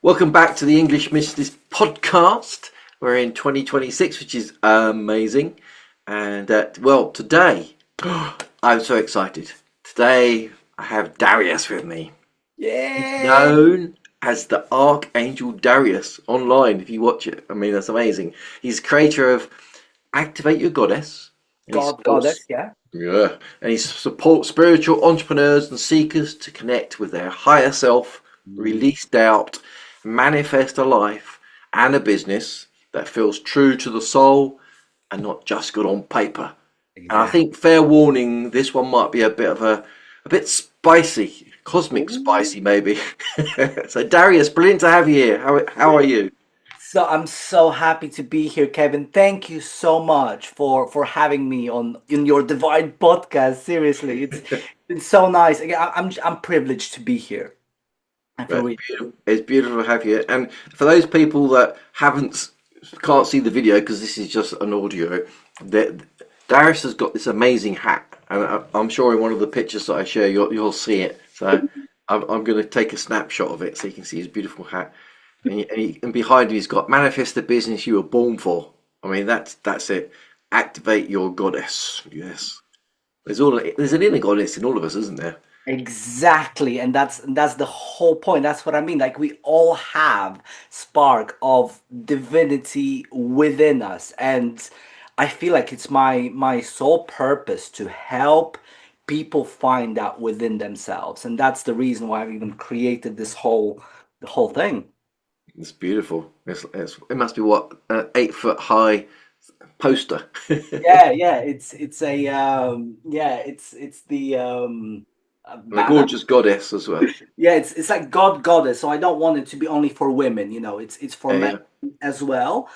Welcome back to the English Mysteries podcast. We're in 2026, which is amazing. And today I'm so excited. Today I have Darius with me. He's Yeah, known as the Archangel Dariusz online. If you watch it, I mean that's amazing. He's creator of Activate Your Goddess, and he supports goddess, yeah. and he supports spiritual entrepreneurs and seekers to connect with their higher self, Mm. release doubt, manifest a life and a business that feels true to the soul and not just good on paper. And I Exactly. think fair warning, this one might be a bit spicy, cosmic Ooh. spicy maybe. So Darius, brilliant to have you here. How are you? So I'm so happy to be here, Kevin. Thank you so much for having me on in your divine podcast. Seriously, it's been so nice. Again, I'm privileged to be here. I feel really It's beautiful to have you. And for those people that can't see the video because this is just an audio, that Darius has got this amazing hat, and I'm sure in one of the pictures that I share, you'll see it. So I'm going to take a snapshot of it so you can see his beautiful hat. And behind him, he's got manifest the business you were born for. I mean, that's it. Activate your goddess. Yes, there's an inner goddess in all of us, isn't there? exactly, and that's the whole point. That's what I mean. Like we all have spark of divinity within us, and I feel like it's my sole purpose to help people find that within themselves, and that's the reason why I've even created this whole thing. It's beautiful. It must be what, an 8 foot high poster. Yeah, yeah, it's a yeah, it's the And a banner. gorgeous goddess as well. Yeah, it's like God goddess. So I don't want it to be only for women, it's for Yeah, men yeah. as well.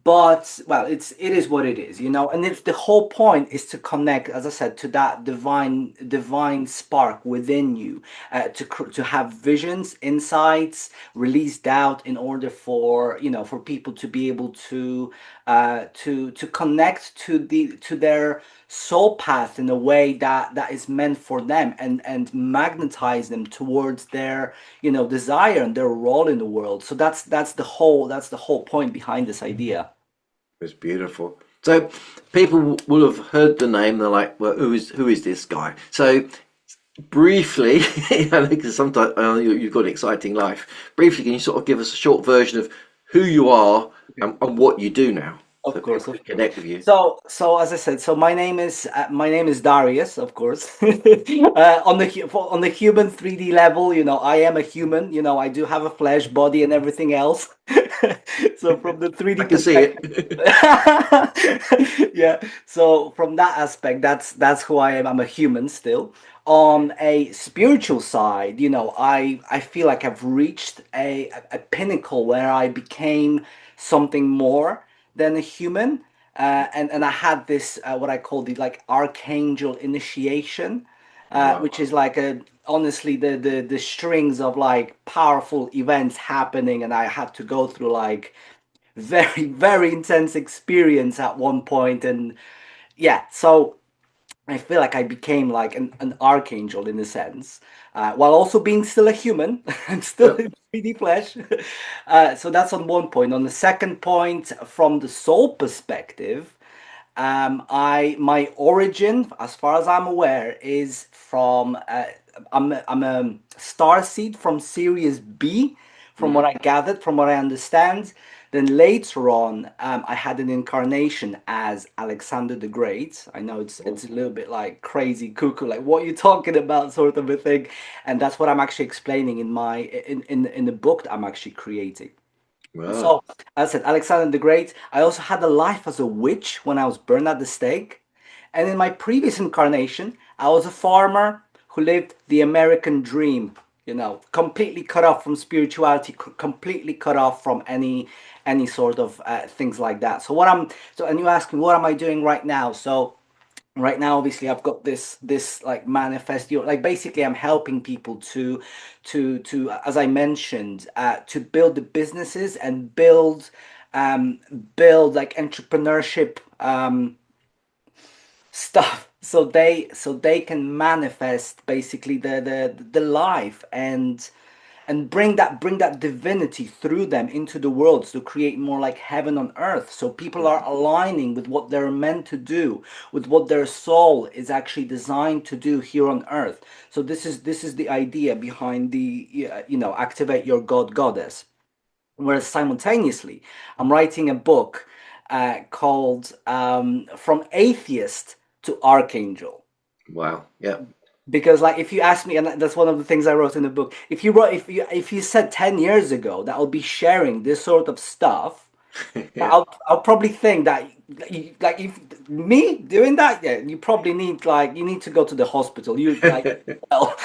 But well, it is what it is, and it's the whole point is to connect, as I said, to that divine spark within you, to have visions, insights, release doubt in order for people to be able to connect to their soul path in a way that is meant for them, and magnetize them towards their desire and their role in the world. So that's the whole point behind this idea. It's beautiful. So people will have heard the name. They're like, "Well, who is this guy?" So briefly, because sometimes you've got an exciting life. Briefly, can you sort of give us a short version of who you are and what you do now, so Of course, people of can course. connect with you? So as I said, so my name is Darius, of course. On the human 3D level, I am a human. I do have a flesh, body, and everything else. So from the I 3D can see perspective, it. yeah. So from that aspect, that's who I am. I'm a human still. On a spiritual side, I feel like I've reached a pinnacle where I became something more than a human. And I had this what I call the like archangel initiation, which Wow. is like a honestly the strings of like powerful events happening, and I had to go through like very very intense experience at one point, and yeah, so I feel like I became like an archangel in a sense, while also being still a human and still Yep. in 3D flesh. So that's on one point. On the second point, from the soul perspective, my origin, as far as I'm aware, is from I'm a star seed from Sirius B, from what Mhm. I gathered, from what I understand. Then later on, I had an incarnation as Alexander the Great. I know it's a little bit like crazy cuckoo, like what are you talking about, sort of a thing, and that's what I'm actually explaining in the book that I'm actually creating. Wow. So, as I said, Alexander the Great. I also had a life as a witch when I was burned at the stake. And in my previous incarnation, I was a farmer who lived the American dream, completely cut off from spirituality, completely cut off from any sort of things like that. And you ask me, what am I doing right now? So right now obviously I've got this like manifesto, like basically I'm helping people to as I mentioned, to build the businesses and um build like entrepreneurship stuff, so they can manifest basically the life and bring that divinity through them into the world to create more like heaven on earth, so people are aligning with what they're meant to do, with what their soul is actually designed to do here on earth. So this is the idea behind the activate your god goddess. Whereas simultaneously I'm writing a book called From Atheist to Archangel. Wow. Yeah. Because like if you ask me, and that's one of the things I wrote in the book, if you said 10 years ago that I'll be sharing this sort of stuff, Yeah. I'll probably think that like if me doing that, yeah, you probably need to go to the hospital. You like well.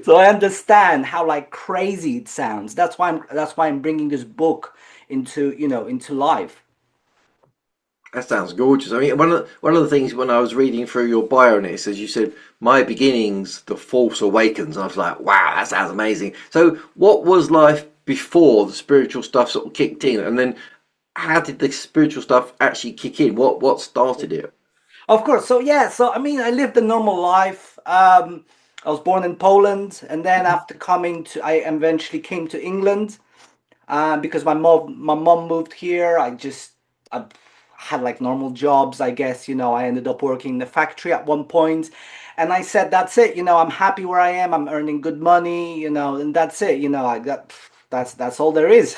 So I understand how like crazy it sounds. That's why I'm bringing this book into life. That sounds gorgeous. I mean, one of the things when I was reading through your bio and it says you said my beginnings, the Force Awakens. I was like, wow, that sounds amazing. So, what was life before the spiritual stuff sort of kicked in, and then how did the spiritual stuff actually kick in? What started it? Of course. So yeah. So I mean, I lived a normal life. I was born in Poland, and then after I eventually came to England. Because my mom moved here. I had like normal jobs, I guess. I ended up working in the factory at one point, and I said, "That's it. I'm happy where I am. I'm earning good money. And that's it. I got that's all there is."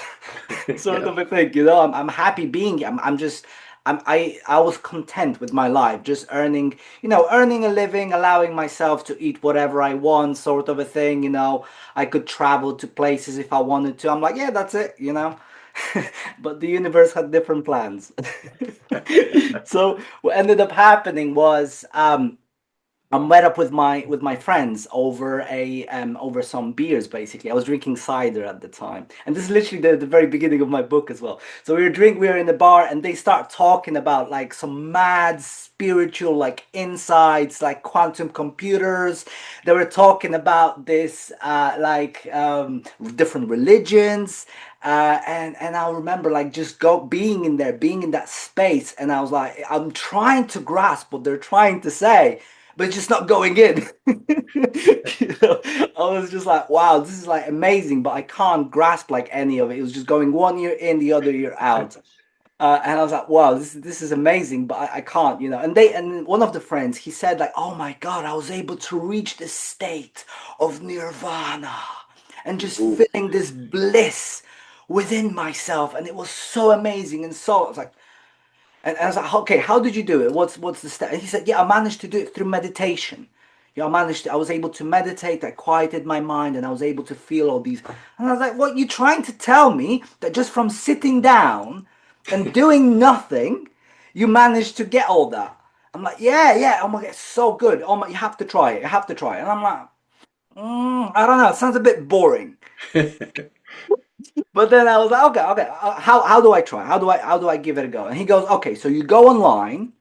Sort Yeah. of a thing. I'm happy being here. I'm just. I was content with my life, just earning a living, allowing myself to eat whatever I want, sort of a thing. I could travel to places if I wanted to. I'm like, yeah, that's it. But the universe had different plans. So what ended up happening was I met up with my friends over some beers. Basically, I was drinking cider at the time, and this is literally the very beginning of my book as well. So we were in the bar, and they start talking about like some mad spiritual like insights, like quantum computers. They were talking about this different religions. And I remember like just go being in there, being in that space, and I was like, I'm trying to grasp what they're trying to say, but it's just not going in. I was just like, wow, this is like amazing, but I can't grasp like any of it. It was just going one ear in, the other ear out. And I was like, wow, this is amazing, but I can't. And one of the friends, he said like, oh my God, I was able to reach this state of nirvana and just Ooh. feeling this bliss within myself, and it was so amazing. And so I was like, and I was like, okay, how did you do it? What's the step? And he said, yeah, I managed to do it through meditation. I was able to meditate. I quieted my mind, and I was able to feel all these. And I was like, what, you trying to tell me that just from sitting down and doing nothing, you managed to get all that? I'm like, yeah, yeah. Oh my God, it's so good. Oh my, you have to try it. You have to try it. And I'm like, I don't know. It sounds a bit boring. But then I was like, okay, okay. How do I try? How do I give it a go? And he goes, okay, so you go online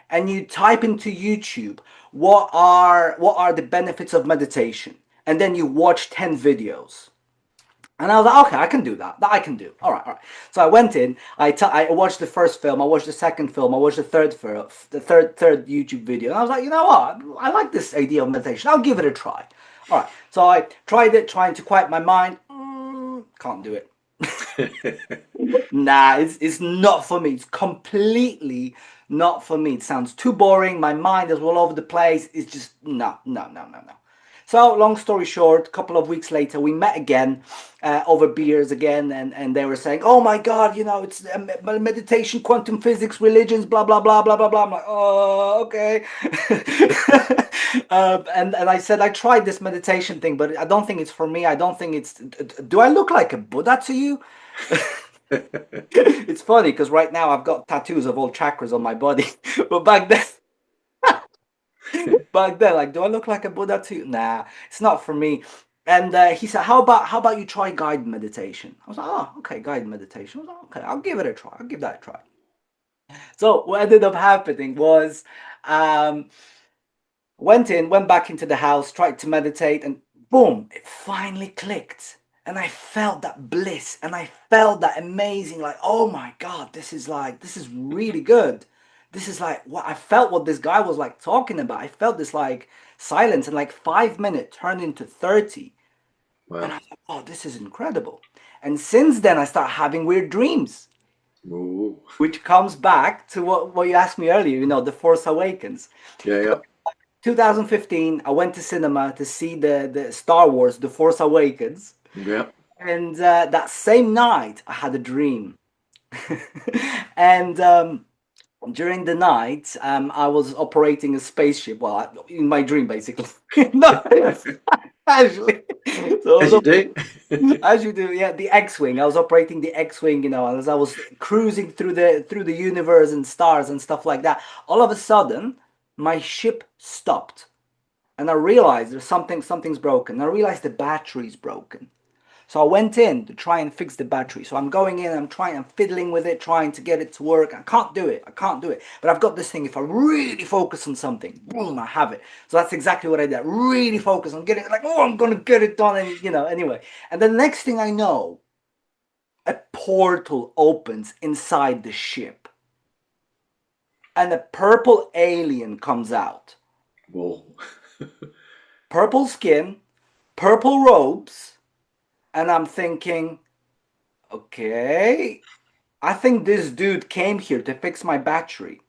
and you type into YouTube what are the benefits of meditation, and then you watch 10 videos. And I was like, okay, I can do that. That I can do. All right, all right. So I went in. I watched the first film. I watched the second film. I watched the third YouTube video. And I was like, you know what? I like this idea of meditation. I'll give it a try. All right. So I tried it, trying to quiet my mind. Can't do it. Nah, it's not for me. It's completely not for me. It sounds too boring. My mind is all over the place. It's just no, no, no, no, no. So long story short, a couple of weeks later, we met again over beers again, and they were saying, "Oh my God, it's meditation, quantum physics, religions, blah blah blah blah blah blah." I'm like, "Oh, okay." And I said, "I tried this meditation thing, but I don't think it's for me. I don't think it's. Do I look like a Buddha to you?" It's funny because right now I've got tattoos of all chakras on my body, but back then, like, do I look like a Buddha too? Nah, it's not for me. And he said, how about you try guided meditation? I was like, oh, okay, guided meditation. I was like, okay, I'll give it a try. I'll give that a try. So what ended up happening was, um, went back into the house, tried to meditate, and boom, it finally clicked. And I felt that bliss, and I felt that amazing, like, oh my God, this is really good. This is like what I felt, what this guy was like talking about. I felt this like silence, and like 5 minutes turned into 30. And Wow. I thought, oh, this is incredible. And since then, I start having weird dreams, Ooh. which comes back to what you asked me earlier, The Force Awakens. Yeah, yeah, 2015, I went to cinema to see the Star Wars, The Force Awakens. yeah. And that same night, I had a dream. And during the night, I was operating a spaceship. Well, in my dream, basically. No, actually. So I As was you do. as you do, yeah, the X-wing. I was operating the X-wing, as I was cruising through the universe and stars and stuff like that. All of a sudden, my ship stopped, and I realized something's broken. I realized the battery's broken. So I went in to try and fix the battery. So I'm going in, I'm fiddling with it, trying to get it to work. I can't do it. But I've got this thing. If I really focus on something, boom, I have it. So that's exactly what I did. Really focus on getting it, like, oh, I'm gonna get it done, and anyway. And the next thing I know, a portal opens inside the ship, and a purple alien comes out. Whoa. Purple skin, purple robes, and I'm thinking, okay, I think this dude came here to fix my battery.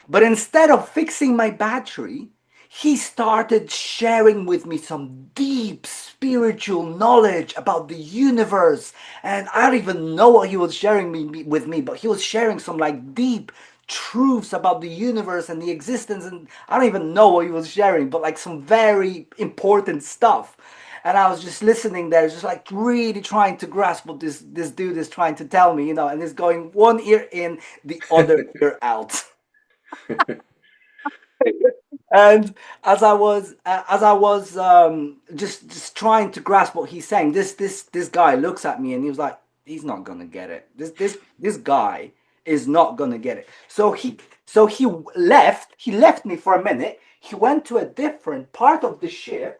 But instead of fixing my battery, he started sharing with me some deep spiritual knowledge about the universe. And I don't even know what he was sharing with me, but he was sharing some like deep truths about the universe and the existence. And I don't even know what he was sharing, but like some very important stuff. And I was just listening there, just like really trying to grasp what this dude is trying to tell me, and he's going one ear in, the other ear out. And as I was just trying to grasp what he's saying, this guy looks at me and he was like, he's not gonna get it. This guy is not gonna get it. So he left. He left me for a minute. He went to a different part of the ship.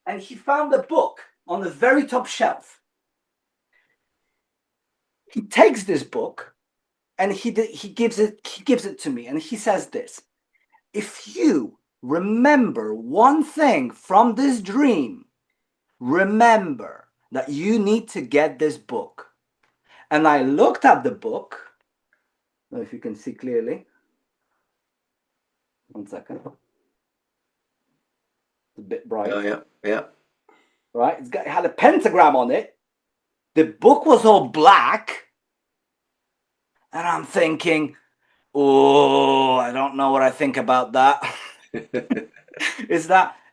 And he found a book on the very top shelf. He takes this book and he gives it to me, and he says this: if you remember one thing from this dream, remember that you need to get this book. And I looked at the book. I don't know if you can see clearly. One second. It's a bit bright. Oh, yeah, yeah. Right? It had a pentagram on it. The book was all black. And I'm thinking, oh, I don't know what I think about that.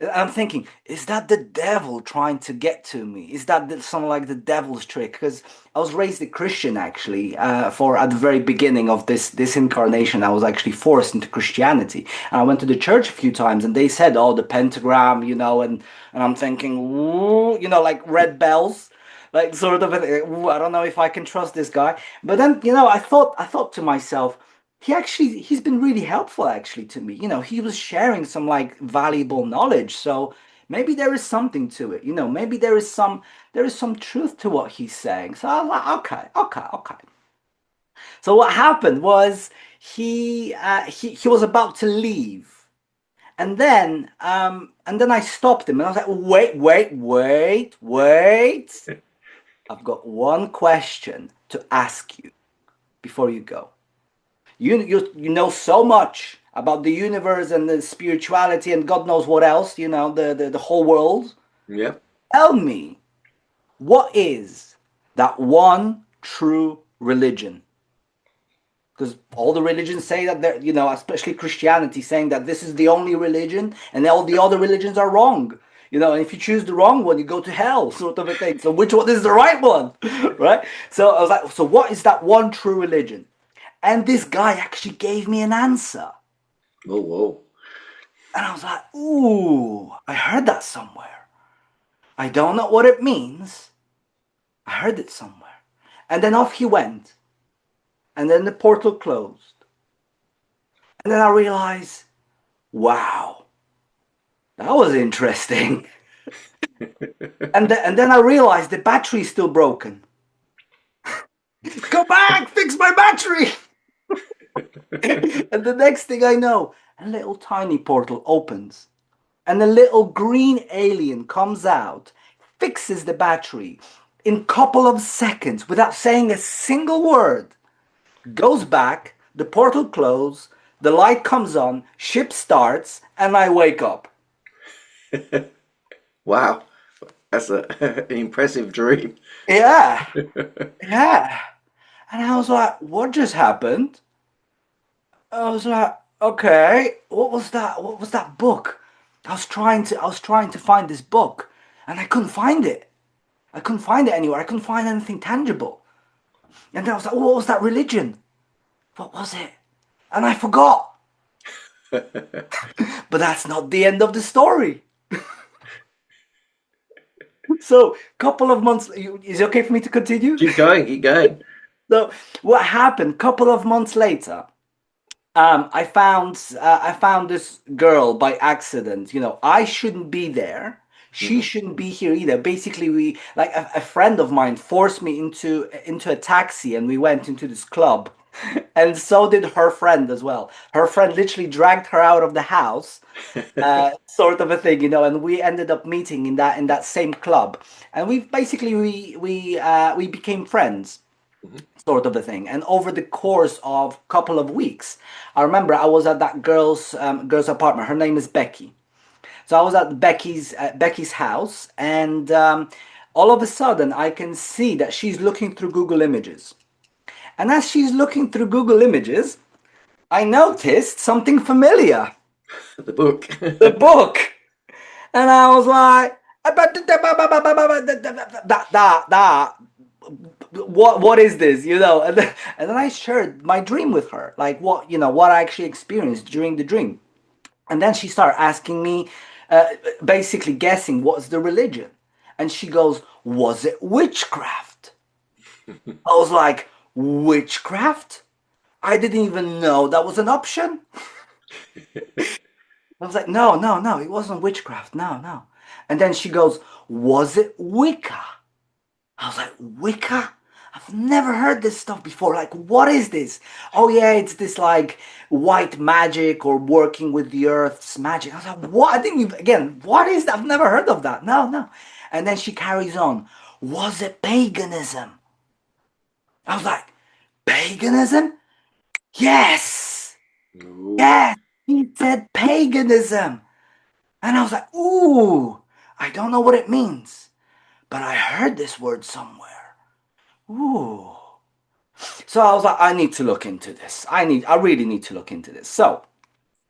I'm thinking, is that the devil trying to get to me? Is that something like the devil's trick? Because I was raised a Christian, actually. For at the very beginning of this incarnation, I was actually forced into Christianity, and I went to the church a few times, and they said, "Oh, the pentagram," and I'm thinking, ooh, like red bells. Like sort of, ooh, I don't know if I can trust this guy. But then, I thought to myself, he's been really helpful actually to me. He was sharing some like valuable knowledge. So maybe there is something to it. Maybe there is some truth to what he's saying. So I was like, okay, okay, okay. So what happened was he was about to leave. And then I stopped him and I was like, wait, wait, wait, wait. I've got one question to ask you before you go. You know so much about the universe and the spirituality and God knows what else, the whole world. Yeah. Tell me, what is that one true religion? Because all the religions say that especially Christianity, saying that this is the only religion and all the other religions are wrong. And if you choose the wrong one, you go to hell, sort of a thing. So which one is the right one? Right? So I was like, so what is that one true religion? And this guy actually gave me an answer. Oh, whoa. And I was like, ooh, I heard that somewhere. I don't know what it means. I heard it somewhere. And then off he went. And then the portal closed. And then I realized, wow, that was interesting. And then I realized the battery is still broken. Go back, fix my battery. And the next thing I know, a little tiny portal opens, and a little green alien comes out, fixes the battery in a couple of seconds without saying a single word, goes back, the portal closes, the light comes on, ship starts, and I wake up. Wow, that's an impressive dream. Yeah, yeah. And I was like, what just happened? I was like, okay, what was that? What was that book? I was trying to find this book, and I couldn't find it. I couldn't find it anywhere. I couldn't find anything tangible. And then I was like, what was that religion? What was it? And I forgot. But that's not the end of the story. So, couple of months. Is it okay for me to continue? Keep going, keep going. So, what happened? Couple of months later, I found this girl by accident. I shouldn't be there. She Mhm. shouldn't be here either. Basically, we like a friend of mine forced me into a taxi, and we went into this club, and so did her friend as well. Her friend literally dragged her out of the house, sort of a thing, and we ended up meeting in that same club, and we became friends, Mhm. sort of a thing. And over the course of couple of weeks, I remember I was at that girl's apartment. Her name is Becky. So I was at Becky's house, and all of a sudden I can see that she's looking through Google Images. And as she's looking through Google Images, I noticed something familiar. The book. The book. And I was like, that, what is this? And then I shared my dream with her, like what I actually experienced during the dream. And then she started asking me, basically guessing what's the religion. And she goes, was it witchcraft? I was like, witchcraft? I didn't even know that was an option. I was like, no, no, no, it wasn't witchcraft. No, no. And then she goes, was it Wicca? I was like, Wicca? I've never heard this stuff before. Like, what is this? Oh, yeah, it's this like white magic or working with the earth's magic. I was like, what? I didn't even, again, what is that? I've never heard of that. No, no. And then she carries on. Was it paganism? I was like, paganism? Yes! Ooh. Yes! He said paganism. And I was like, ooh, I don't know what it means, but I heard this word somewhere. Ooh. So I was like, I need to look into this. I really need to look into this. So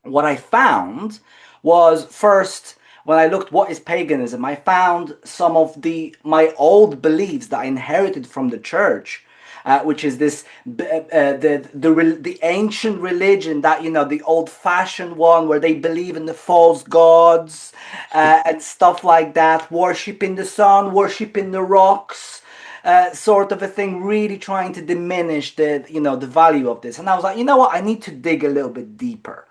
what I found was, first, when I looked what is paganism, I found some of my old beliefs that I inherited from the church, which is this the ancient religion, that the old fashioned one where they believe in the false gods, and stuff like that, worshiping the sun, worshiping the rocks, sort of a thing, really trying to diminish the value of this. And I was like, you know what, I need to dig a little bit deeper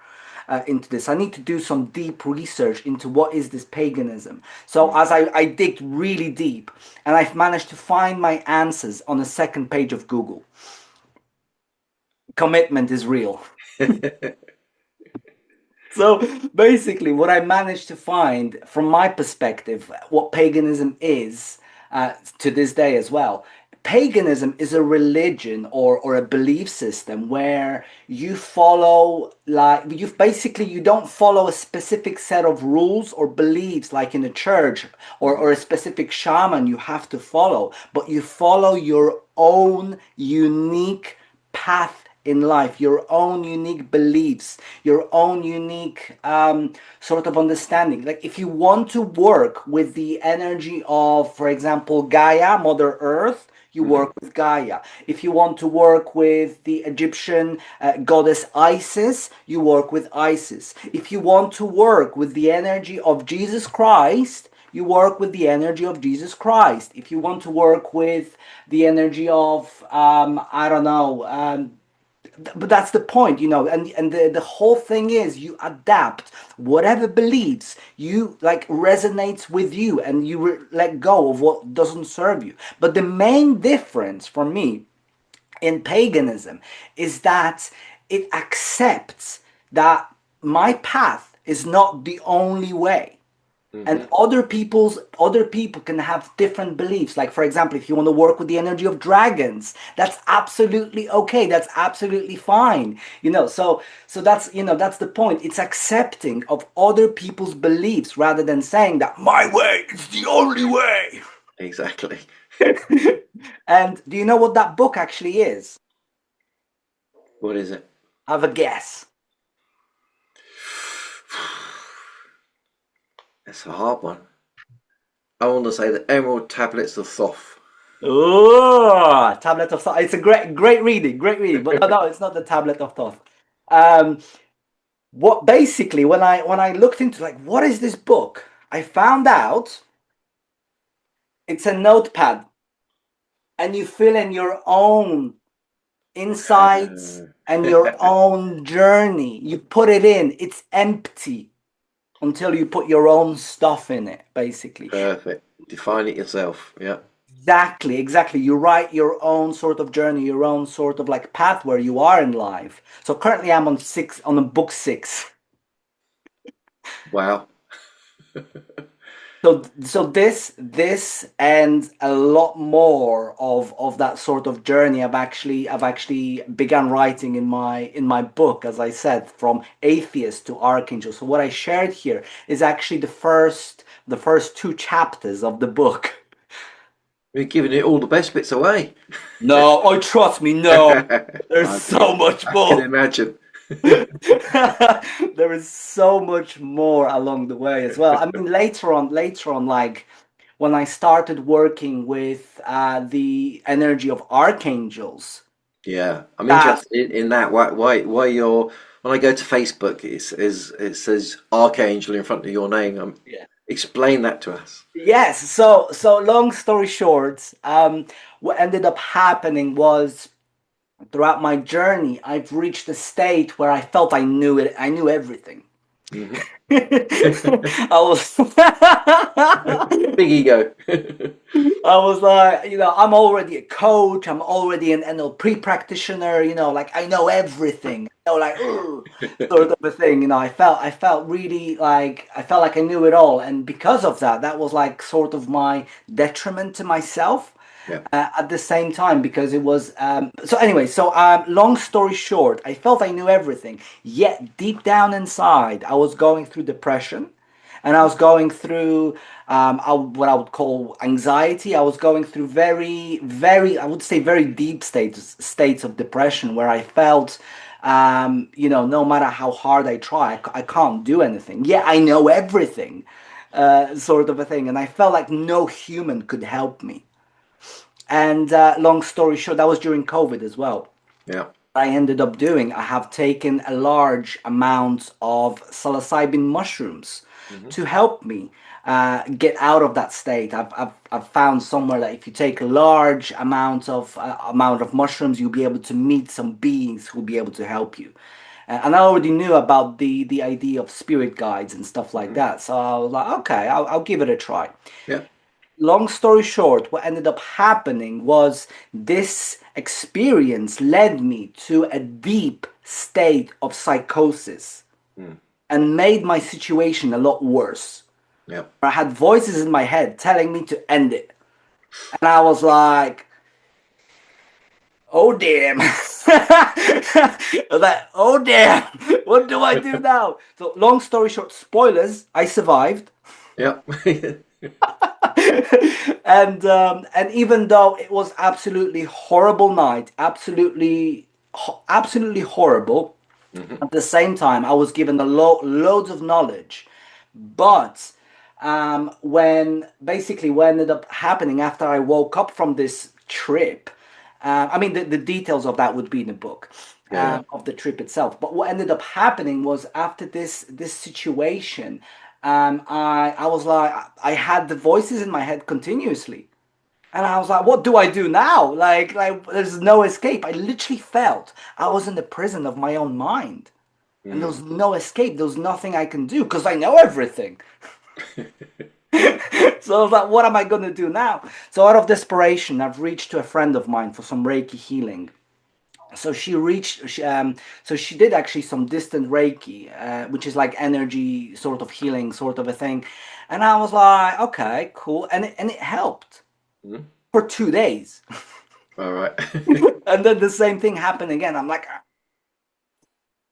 into this. I need to do some deep research into what is this paganism. So Mm. as I digged really deep, and I've managed to find my answers on the second page of Google. Commitment is real. So basically, what I managed to find from my perspective, what paganism is, to this day as well. Paganism is a religion, or a belief system where you follow, like, you don't follow a specific set of rules or beliefs like in a church, or a specific shaman you have to follow, but you follow your own unique path in life, your own unique beliefs, your own unique sort of understanding. Like, if you want to work with the energy of, for example, Gaia, Mother Earth, you Mhm. work with Gaia. If you want to work with the Egyptian goddess Isis, you work with Isis. If you want to work with the energy of Jesus Christ, you work with the energy of Jesus Christ. If you want to work with the energy of, I don't know, but that's the point, and the whole thing is, you adapt whatever beliefs you like resonates with you, and you let go of what doesn't serve you. But the main difference for me in paganism is that it accepts that my path is not the only way. And Hmm. other people can have different beliefs. Like, for example, if you want to work with the energy of dragons, that's absolutely okay. That's absolutely fine. So that's that's the point. It's accepting of other people's beliefs rather than saying that my way is the only way. Exactly. And do you know what that book actually is? What is it? Have a guess. It's a hard one. I want to say the Emerald Tablets of Thoth. Oh, Tablet of Thoth. It's a great reading, great reading. But no, it's not the Tablet of Thoth. Um, what basically when I looked into like what is this book, I found out it's a notepad, and you fill in your own insights Uh, and your own journey. You put it in. It's empty until you put your own stuff in it, basically. Perfect. Define it yourself. Yeah. Exactly. You write your own sort of journey, your own sort of like path where you are in life. So currently I'm on book 6. Wow. So this and a lot more of that sort of journey I've actually begun writing in my book, as I said, from atheist to archangel. So what I shared here is actually the first 2 chapters of the book. You're giving it all the best bits away. No, oh trust me, no. There's so much I can more. imagine. There is so much more along the way as well. I mean, later on, like when I started working with the energy of archangels, Yeah, I'm that interested in that. Why you're when I go to Facebook, it says Archangel in front of your name. yeah. Explain that to us. Yes. So long story short, what ended up happening was throughout my journey, I've reached a state where I felt I knew it. I knew everything. Hmm. I was Big ego. I was like, I'm already a coach. I'm already an NLP practitioner. Like I know everything. Like "Ugh," sort of a thing. I felt really like I felt like I knew it all, and because of that, that was like sort of my detriment to myself. Yeah. At the same time, because it was so anyway. So long story short, I felt I knew everything. Yet deep down inside, I was going through depression, and I was going through what I would call anxiety. I was going through very, very, I would say, very deep states of depression where I felt, no matter how hard I try, I can't do anything. Yeah, I know everything, sort of a thing, and I felt like no human could help me. And long story short, that was during COVID as well. Yeah. I ended up doing, I have taken a large amount of psilocybin mushrooms Hmm. to help me get out of that state. I've found somewhere that if you take a large amount of mushrooms, you'll be able to meet some beings who'll be able to help you. And I already knew about the idea of spirit guides and stuff like Hmm. that. So I was like, okay, I'll give it a try. Yeah. Long story short, what ended up happening was this experience led me to a deep state of psychosis Mm. and made my situation a lot worse. Yeah. I had voices in my head telling me to end it. And I was like, oh damn. I was like, oh damn. What do I do now? So long story short, spoilers, I survived. Yeah. And even though it was absolutely horrible night, absolutely horrible, Hmm. at the same time I was given loads of knowledge. But when basically what ended up happening after I woke up from this trip, I mean the details of that would be in the book, Yeah. Yeah. of the trip itself. But what ended up happening was after this situation, I was like I had the voices in my head continuously, and I was like, what do I do now? Like there's no escape. I literally felt I was in the prison of my own mind, and there Mm. was no escape. There was nothing I can do because I know everything. So I was like, what am I going to do now? So out of desperation, I've reached to a friend of mine for some Reiki healing. So she reached so she did actually some distant Reiki, which is like energy sort of healing sort of a thing. And I was like, okay, cool. And it helped Mhm. for 2 days. All right. And then the same thing happened again. I'm like,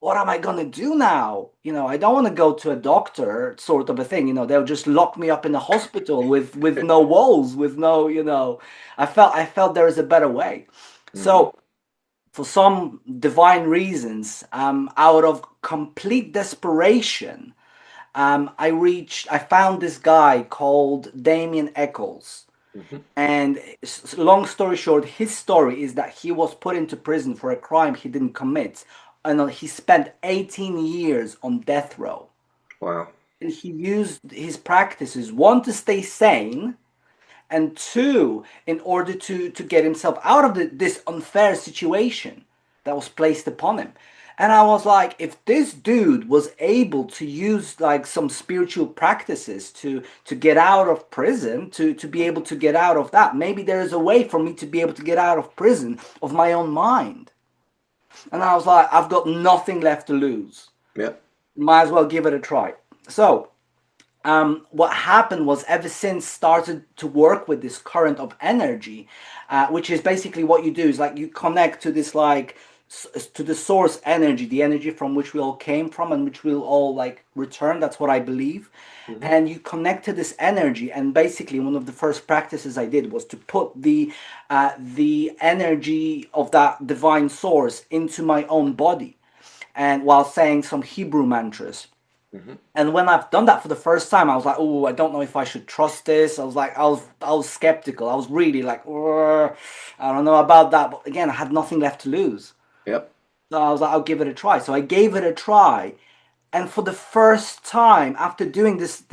what am I gonna do now? I don't want to go to a doctor, sort of a thing. They'll just lock me up in a hospital with no walls, with no. I felt there is a better way. Mhm. So for some divine reasons, out of complete desperation, I found this guy called Damien Eccles. Mhm. And long story short, his story is that he was put into prison for a crime he didn't commit. And he spent 18 years on death row. Wow. And he used his practices, one, to stay sane, and two, in order to get himself out of this unfair situation that was placed upon him. And I was like, if this dude was able to use like some spiritual practices to get out of prison, to be able to get out of that, maybe there is a way for me to be able to get out of prison of my own mind. And I was like, I've got nothing left to lose. Yeah. Might as well give it a try. So what happened was, ever since started to work with this current of energy, which is basically what you do is like you connect to this like to the source energy, the energy from which we all came from and which we'll all like return. That's what I believe. Mhm. And you connect to this energy, and basically one of the first practices I did was to put the energy of that divine source into my own body, and while saying some Hebrew mantras. Mhm. And when I've done that for the first time, I was like, "Oh, I don't know if I should trust this." I was skeptical. I was really like, "Ugh, I don't know about that." But again, I had nothing left to lose, Yep. so I was like, "I'll give it a try." So I gave it a try, and for the first time after doing this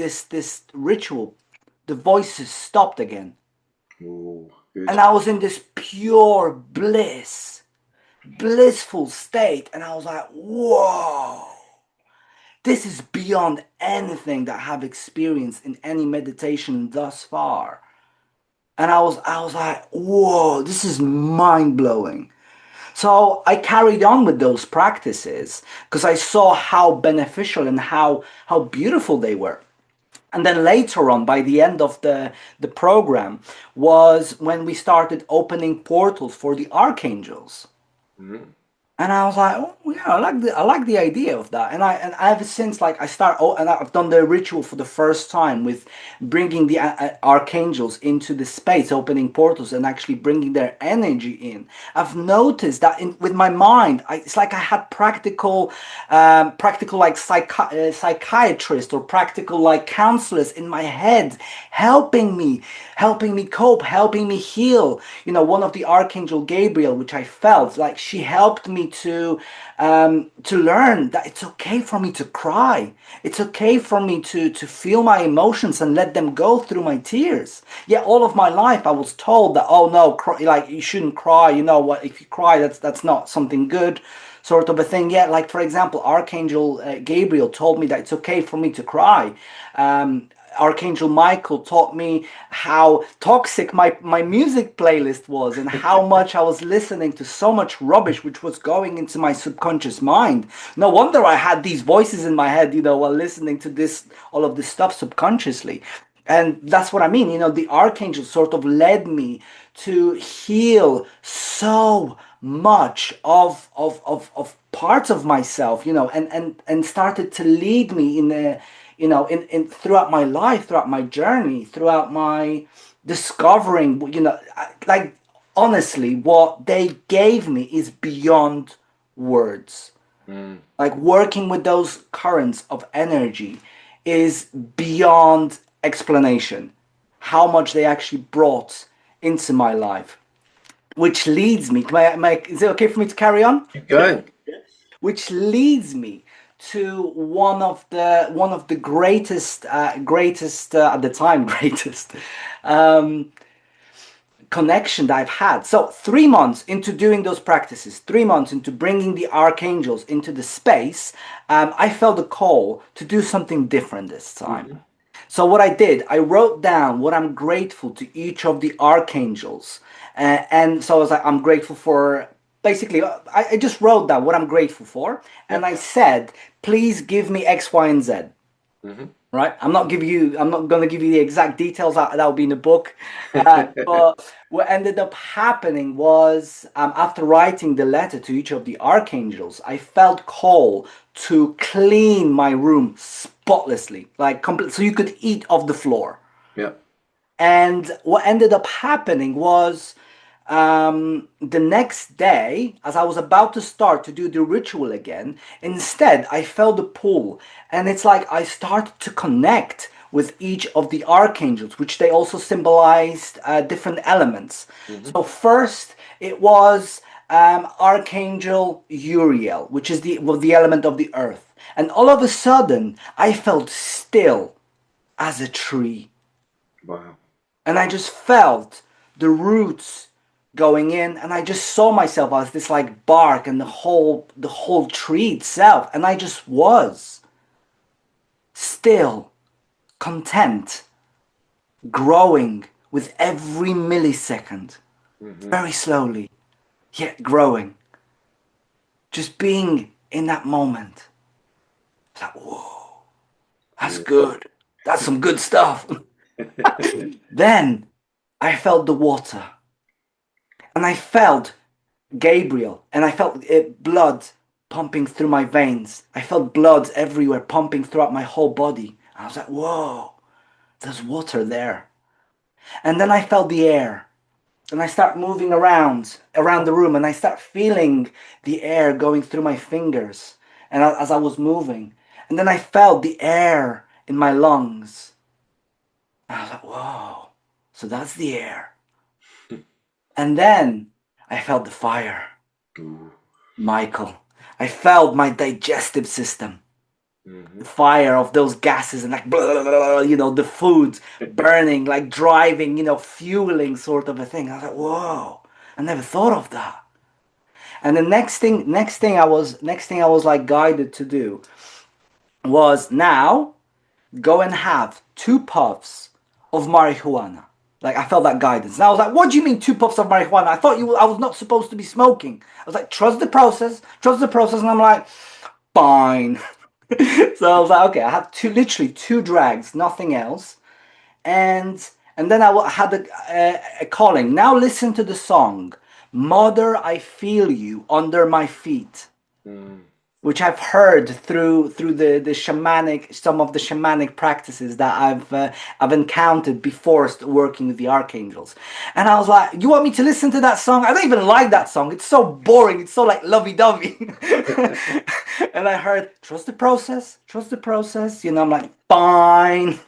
ritual, the voices stopped again, Ooh, good. and I was in this pure bliss, blissful state, and I was like, "Whoa." This is beyond anything that I have experienced in any meditation thus far. And I was like, whoa, this is mind blowing. So I carried on with those practices because I saw how beneficial and how beautiful they were. And then later on, by the end of the program, was when we started opening portals for the archangels. Mhm. And I was like, oh yeah, I like the idea of that. And ever since, like, and I've done the ritual for the first time with bringing the archangels into the space, opening portals and actually bringing their energy in. I've noticed that with my mind, it's like I had practical like psychiatrist or practical like counselors in my head, helping me cope, helping me heal. One of the Archangel Gabriel, which I felt like she helped me to learn that it's okay for me to cry. It's okay for me to feel my emotions and let them go through my tears. Yeah, all of my life I was told that, oh no, like you shouldn't cry. You know what? If you cry, that's not something good, sort of a thing. Yeah, like for example, Archangel Gabriel told me that it's okay for me to cry. Archangel Michael taught me how toxic my music playlist was, and how much I was listening to so much rubbish which was going into my subconscious mind. No wonder I had these voices in my head, while listening to all of this stuff subconsciously. And that's what I mean. The archangel sort of led me to heal so much of parts of myself, and started to lead me in a in throughout my life, throughout my journey, throughout my discovering, like honestly, what they gave me is beyond words. Mm. Like working with those currents of energy is beyond explanation. How much they actually brought into my life, which leads me. Is it okay for me to carry on? Keep going. Which leads me to one of the greatest at the time greatest um, connection that I've had. So 3 months into doing those practices, 3 months into bringing the archangels into the space, I felt a call to do something different this time. Mhm. So what I did, I wrote down what I'm grateful to each of the archangels. And so I was like, I'm grateful for basically, I just wrote down what I'm grateful for, and Yeah. I said, please give me X, Y, and Z. Hmm. Right? I'm not going to give you the exact details. That will be in the book. But what ended up happening was, after writing the letter to each of the archangels, I felt called to clean my room spotlessly, like complete, so you could eat off the floor. Yeah. And what ended up happening was, the next day, as I was about to start to do the ritual again, instead I felt the pull. And it's like I started to connect with each of the archangels, which they also symbolized different elements. Hmm. So, first, it was Archangel Uriel, which is the element of the earth. And all of a sudden, I felt still as a tree. Wow. And I just felt the roots going in, and I just saw myself as this like bark and the whole tree itself, and I just was still content, growing with every millisecond, Hmm. very slowly, yet growing, just being in that moment. It's like, whoa, that's Beautiful. good, that's some good stuff. Then I felt the water, and I felt Gabriel, and I felt blood pumping through my veins. I felt blood everywhere pumping throughout my whole body. I was like, whoa, there's water there. And then I felt the air, and I start moving around the room, and I start feeling the air going through my fingers, and as I was moving, and then I felt the air in my lungs. And I was like, whoa, so that's the air. And then I felt the fire. Ooh. Michael, I felt my digestive system, Hmm. the fire of those gases and like, blah, blah, blah, the food burning, like driving, fueling sort of a thing. I was like, whoa, I never thought of that. And the next thing I was like guided to do was now go and have 2 puffs of marijuana. Like I felt that guidance. And I was like, what do you mean 2 puffs of marijuana? I was not supposed to be smoking. I was like, trust the process, trust the process. And I'm like, fine. So I was like, okay, I have literally 2 drags, nothing else. And then had a calling. Now listen to the song, Mother, I Feel You Under My Feet, Mm. which I've heard through the shamanic, some of the shamanic practices that I've encountered before working with the archangels. And I was like, you want me to listen to that song? I don't even like that song. It's so boring. It's so like lovey-dovey. And I heard, trust the process, trust the process. I'm like, fine.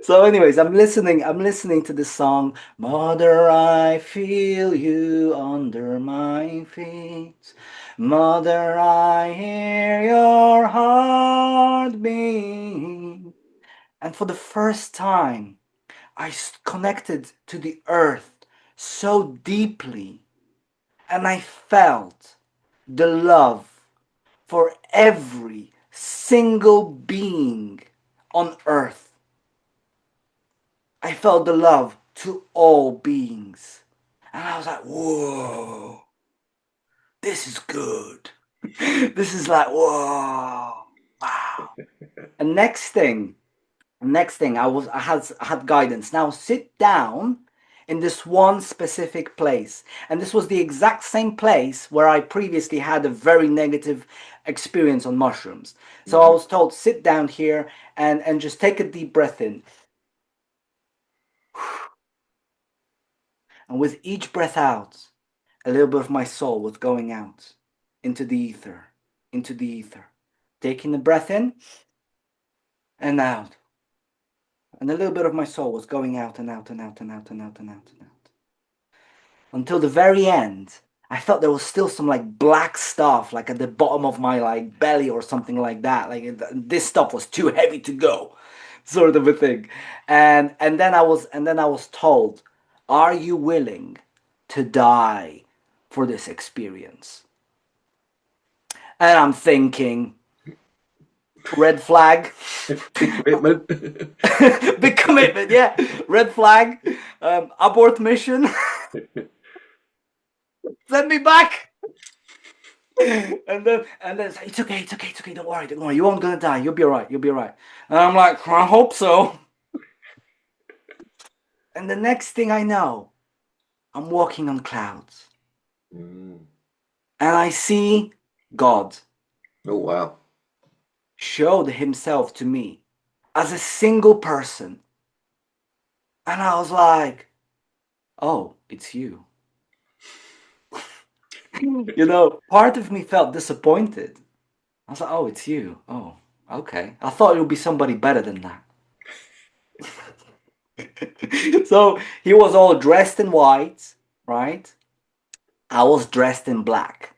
So anyways, I'm listening to this song, Mother, I feel you under my feet. Mother, I hear your heart beat. And for the first time, I connected to the earth so deeply, and I felt the love for every single being on earth. I felt the love to all beings. And I was like, whoa, this is good. This is like, whoa, wow. And next thing I had guidance. Now sit down in this one specific place. And this was the exact same place where I previously had a very negative experience on mushrooms. So I Hmm. was told, sit down here and just take a deep breath in. And with each breath out, a little bit of my soul was going out into the ether, into the ether. Taking the breath in and out. And a little bit of my soul was going out and out and out and out and out and out and out. Until the very end, I felt there was still some like black stuff like at the bottom of my like belly or something like that. Like this stuff was too heavy to go, sort of a thing. And then I was told, "Are you willing to die for this experience?" And I'm thinking, red flag. Big commitment. Big commitment, yeah. Red flag. Abort mission. Send me back. And then it's like, it's okay, don't worry, you won't gonna die, you'll be all right, you'll be all right. And I'm like, I hope so. And the next thing I know, I'm walking on clouds Mm. and I see God Oh wow. showed himself to me as a single person. And I was like, oh, it's you. Part of me felt disappointed. I was like, oh, it's you. Oh, okay. I thought it would be somebody better than that. So he was all dressed in white, right? I was dressed in black.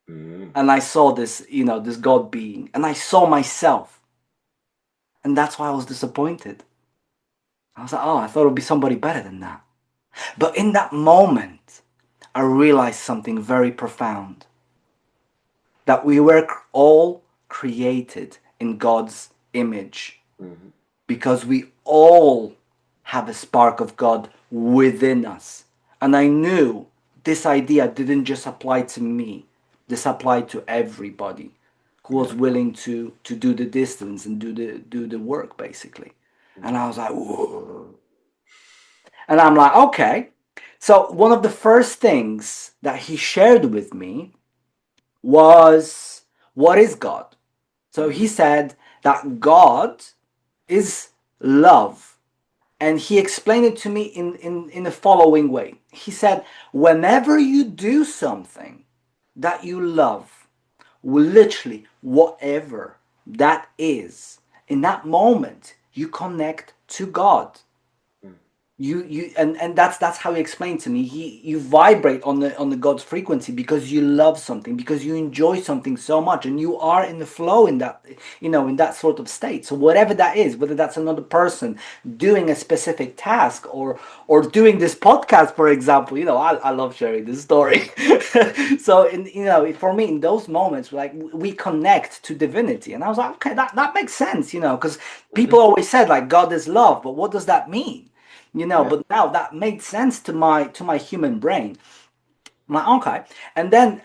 Mm. And I saw this God being, and I saw myself. And that's why I was disappointed. I was like, oh, I thought it would be somebody better than that. But in that moment, I realized something very profound, that we were all created in God's image, Mm. because we all have a spark of God within us. And I knew this idea didn't just apply to me, this applied to everybody who was Yeah. willing to do the distance and do the work, basically. And Mm. I was like, whoa. And I'm like, okay. So one of the first things that he shared with me was, what is God? So he Mm. said that God is love. And he explained it to me in the following way. He said, whenever you do something that you love, literally whatever that is, in that moment, you connect to God. Mm. And that's how he explained to me. You vibrate on the God's frequency because you love something, because you enjoy something so much, and you are in the flow in that, in that sort of state. So whatever that is, whether that's another person doing a specific task, or doing this podcast, for example. I love sharing this story. So for me, in those moments, like, we connect to divinity. And I was like, okay, that makes sense, because people Mhm. always said, like, God is love, but what does that mean? Yeah. But now that made sense to my human brain. I'm like, okay. And then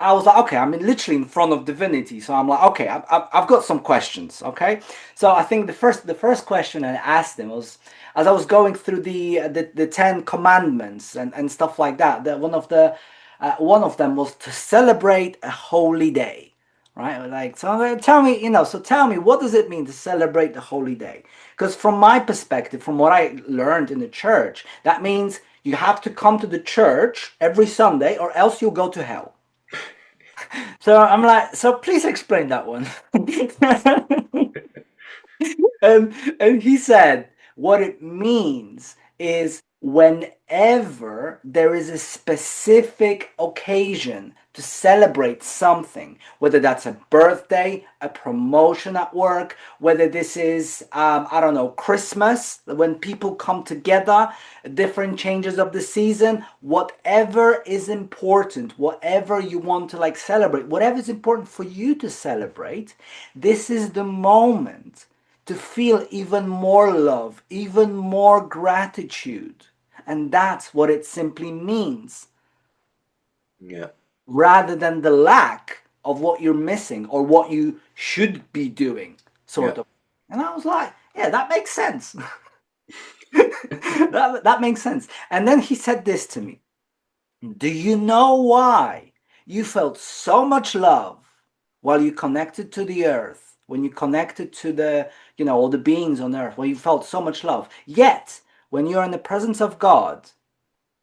I was like, okay, I'm literally in front of divinity. So I'm like, okay, I've got some questions. Okay. So I think the first question I asked him was, as I was going through the Ten Commandments and stuff like that, that one of them was to celebrate a holy day. Right? Like, so tell me, what does it mean to celebrate the holy day? Because from my perspective, from what I learned in the church, that means you have to come to the church every Sunday, or else you'll go to hell. So I'm like, so please explain that one. And he said, what it means is, whenever there is a specific occasion to celebrate something, whether that's a birthday, a promotion at work, whether this is, I don't know, Christmas, when people come together, different changes of the season, whatever is important, whatever you want to, like, celebrate, whatever is important for you to celebrate, this is the moment to feel even more love, even more gratitude. And that's what it simply means, Yeah. rather than the lack of what you're missing or what you should be doing, Yeah. sort of. And I was like, yeah, that makes sense. that makes sense. And then he said this to me: do you know why you felt so much love while you connected to the earth, when you connected to all the beings on earth, when you felt so much love? Yet, when you're in the presence of God,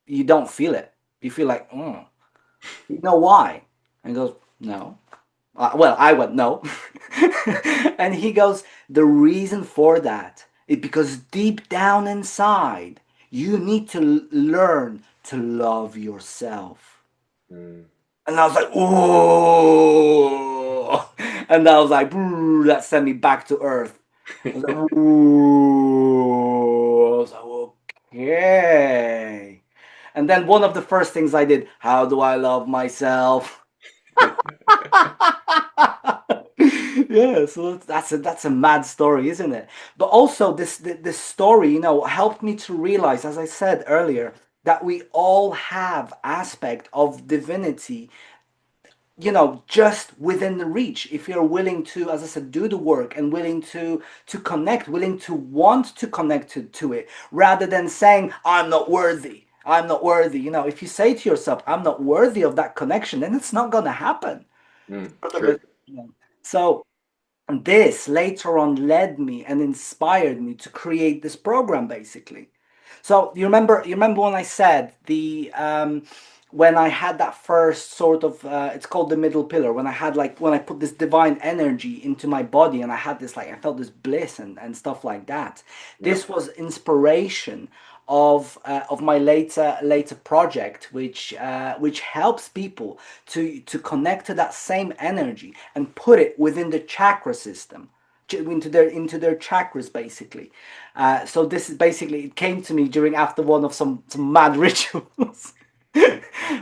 you don't feel it. You feel like, you know why? And he goes, no. Well, I went, no. And he goes, the reason for that is because deep down inside, you need to learn to love yourself. Mm. And I was like, ooh. And I was like, that sent me back to earth. I was like, ooh. I was like, okay. And then one of the first things I did, how do I love myself? Yeah, so that's a mad story, isn't it? But also this story, helped me to realize, as I said earlier, that we all have aspect of divinity, just within the reach, if you're willing to, as I said, do the work and willing to connect, willing to want to connect to it, rather than saying, I'm not worthy. I'm not worthy. If you say to yourself, I'm not worthy of that connection, then it's not gonna happen. Sort of True. a- So this later on led me and inspired me to create this program, basically. So you remember when I said the when I had that first sort of it's called the middle pillar, when I put this divine energy into my body, and I had this, like, I felt this bliss and stuff like that. Yeah. This was inspiration of my later project, which helps people to connect to that same energy and put it within the chakra system, into their chakras, basically. So this is basically, it came to me during after one of some mad rituals.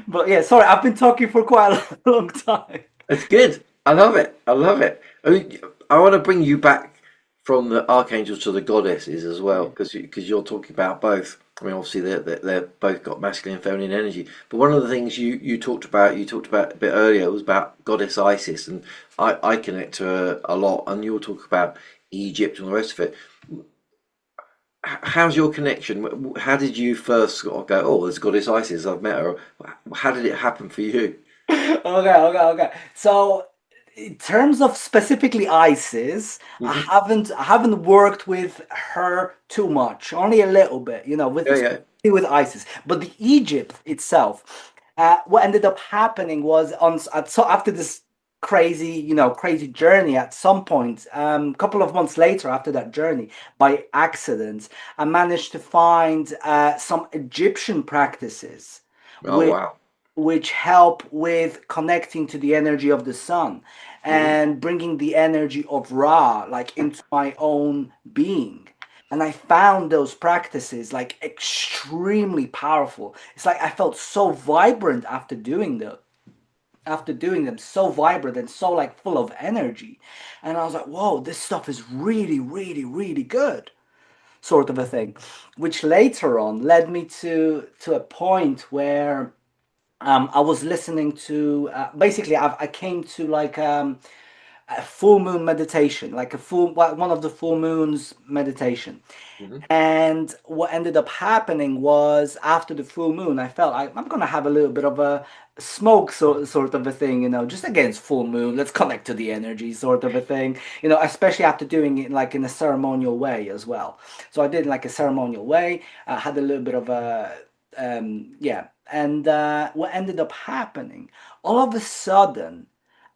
But yeah, sorry, I've been talking for quite a long time. It's good. I love it. I love it. I mean, I want to bring you back from the archangels to the goddesses as well, because you're talking about both. I mean, obviously they're both got masculine and feminine energy. But one of the things you talked about a bit earlier was about goddess Isis, and I connect to her a lot. And you'll talk about Egypt and the rest of it. How's your connection? How did you first sort of go, oh, there's goddess Isis, I've met her. How did it happen for you? Okay. So, in terms of specifically ISIS, I Hmm. haven't I haven't worked with her too much, only a little bit, Yeah, with yeah. specifically with ISIS. But the Egypt itself, what ended up happening was, so after this crazy journey, at some point, a couple of months later after that journey, by accident, I managed to find some Egyptian practices Oh, wow. which help with connecting to the energy of the sun Hmm. and bringing the energy of Ra, like, into my own being. And I found those practices, like, extremely powerful. It's like I felt so vibrant after doing them, so vibrant and so, like, full of energy. And I was like, whoa, this stuff is really, really, really good, sort of a thing. Which later on led me to a point where I was listening to, basically, I came to, like, a full moon meditation, like one of the full moons meditation. Hmm. And what ended up happening was, after the full moon, I felt I'm gonna have a little bit of a smoke, sort of a thing, just against full moon. Let's connect to the energy, sort of a thing, especially after doing it, like, in a ceremonial way as well. So I did, like, a ceremonial way. I had a little bit of a yeah. And what ended up happening, all of a sudden,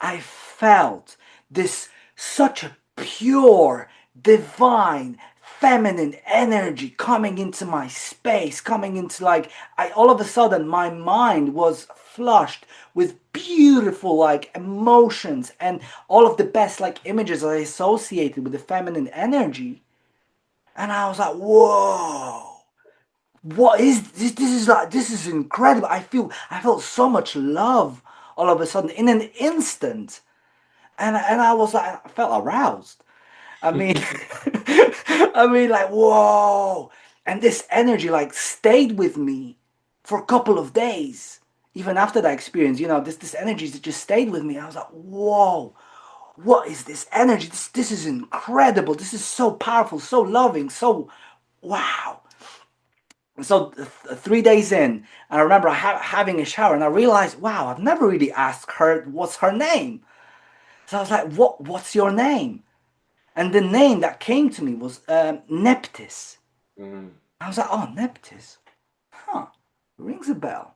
I felt this such a pure, divine, feminine energy coming into my space, coming into, like, all of a sudden my mind was flushed with beautiful, like, emotions and all of the best, like, images I associated with the feminine energy. And I was like, whoa, what is this? This is incredible. I felt so much love all of a sudden in an instant. And I was like, I felt aroused. I mean, like, whoa. And this energy, like, stayed with me for a couple of days. Even after that experience, this energy that just stayed with me. I was like, whoa, what is this energy? This is incredible. This is so powerful, so loving, so wow. So 3 days in, I remember having a shower, and I realized, wow, I've never really asked her what's her name. So I was like, what's your name? And the name that came to me was Neptis. Mm. I was like, oh, Neptis. Huh. Rings a bell.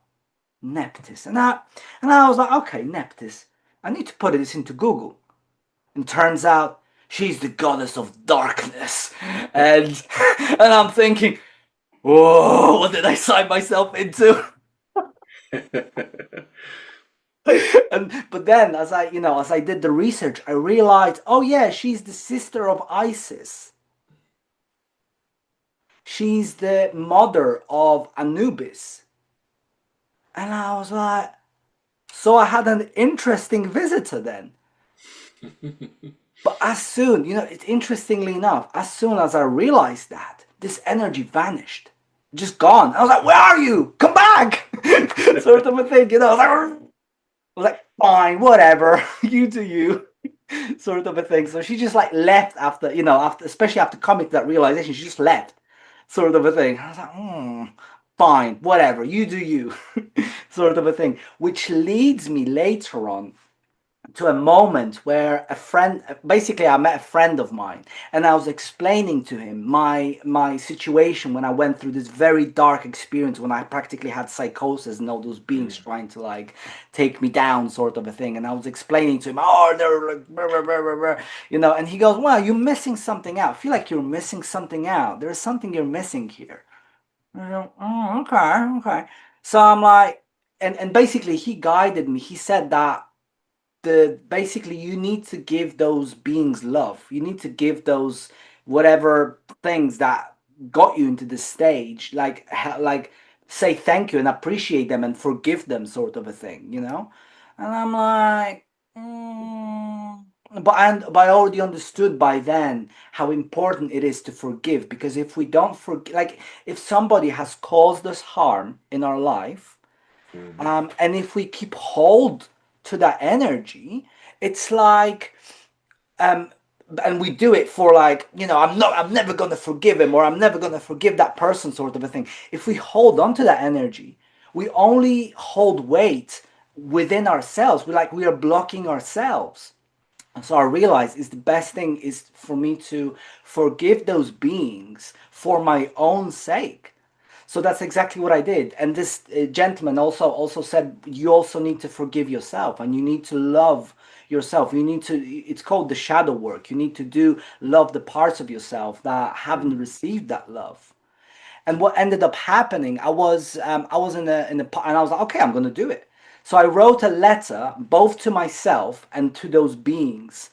Neptis. And I was like, okay, Neptis. I need to put this into Google. And turns out she's the goddess of darkness. And and I'm thinking, whoa, what did I sign myself into? But then, as I did the research, I realized, oh yeah, she's the sister of Isis. She's the mother of Anubis. And I was like, so I had an interesting visitor then. But as soon, interestingly enough, as soon as I realized that, this energy vanished. just gone. I was like, where are you? Come back, sort of a thing. You know, I was like, fine, whatever, you do you, sort of a thing. So she just like left after, after, especially after coming to that realization, she just left, sort of a thing. I was like, fine, whatever, you do you, sort of a thing. Which leads me later on to a moment where a friend, basically I met a friend of mine, and I was explaining to him my situation when I went through this very dark experience, when I practically had psychosis and all those beings trying to like take me down, sort of a thing. And I was explaining to him, oh, they're like blah, blah, blah, blah, blah. And he goes, well, you're missing something out. I feel like you're missing something out. There's something you're missing here. I go, oh, okay, okay. So I'm like, and basically he guided me. He said that the basically you need to give those beings love. You need to give those whatever things that got you into this stage, like say thank you and appreciate them and forgive them, sort of a thing. And I'm like, but I already understood by then how important it is to forgive, because if we don't forgive, like if somebody has caused us harm in our life, and if we keep hold to that energy, it's like, um, and we do it for like, I'm never gonna forgive him, or I'm never gonna forgive that person, sort of a thing. If we hold on to that energy, we only hold weight within ourselves. We are blocking ourselves. So I realized is the best thing is for me to forgive those beings for my own sake. So that's exactly what I did. And this gentleman also said you also need to forgive yourself, and you need to love yourself. You need to, it's called the shadow work. You need to love the parts of yourself that haven't received that love. And what ended up happening, I was and I was like, okay, I'm gonna do it. So I wrote a letter both to myself and to those beings,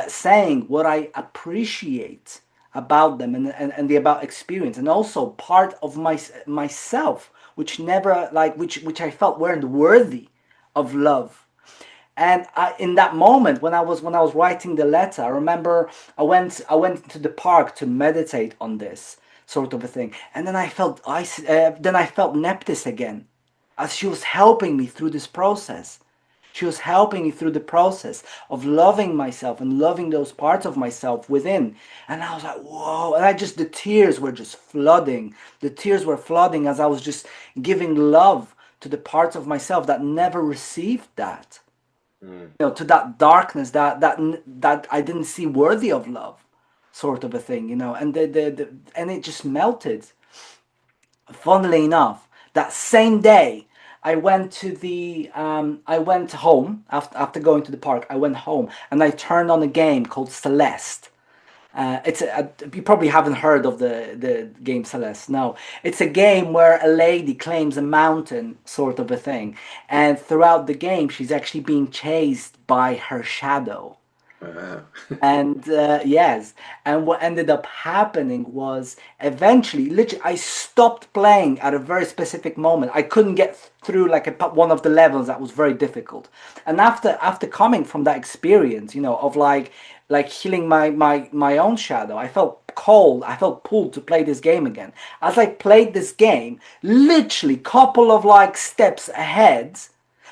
saying what I appreciate about them, and the about experience, and also part of myself which never like which I felt weren't worthy of love. And in that moment, when I was writing the letter, I remember I went to the park to meditate on this, sort of a thing, and then I felt Neptis again, as she was helping me through this process. She was helping me through the process of loving myself and loving those parts of myself within. And I was like, whoa. And the tears were just flooding. The tears were flooding as I was just giving love to the parts of myself that never received that, to that darkness that I didn't see worthy of love, sort of a thing. And and it just melted. Funnily enough, that same day, I went home after going to the park. I went home and I turned on a game called Celeste. You probably haven't heard of the game Celeste. No, it's a game where a lady claims a mountain, sort of a thing, and throughout the game, she's actually being chased by her shadow. Wow. And yes, and what ended up happening was eventually, literally, I stopped playing at a very specific moment. I couldn't get through like one of the levels that was very difficult. And after coming from that experience, of like healing my own shadow, I felt cold. I felt pulled to play this game again. As I played this game, literally couple of like steps ahead,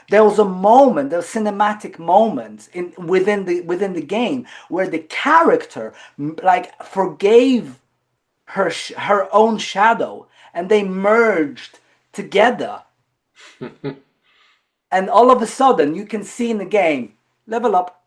there was a moment, a cinematic moment within the game where the character like forgave her own shadow, and they merged together. And all of a sudden, you can see in the game, level up.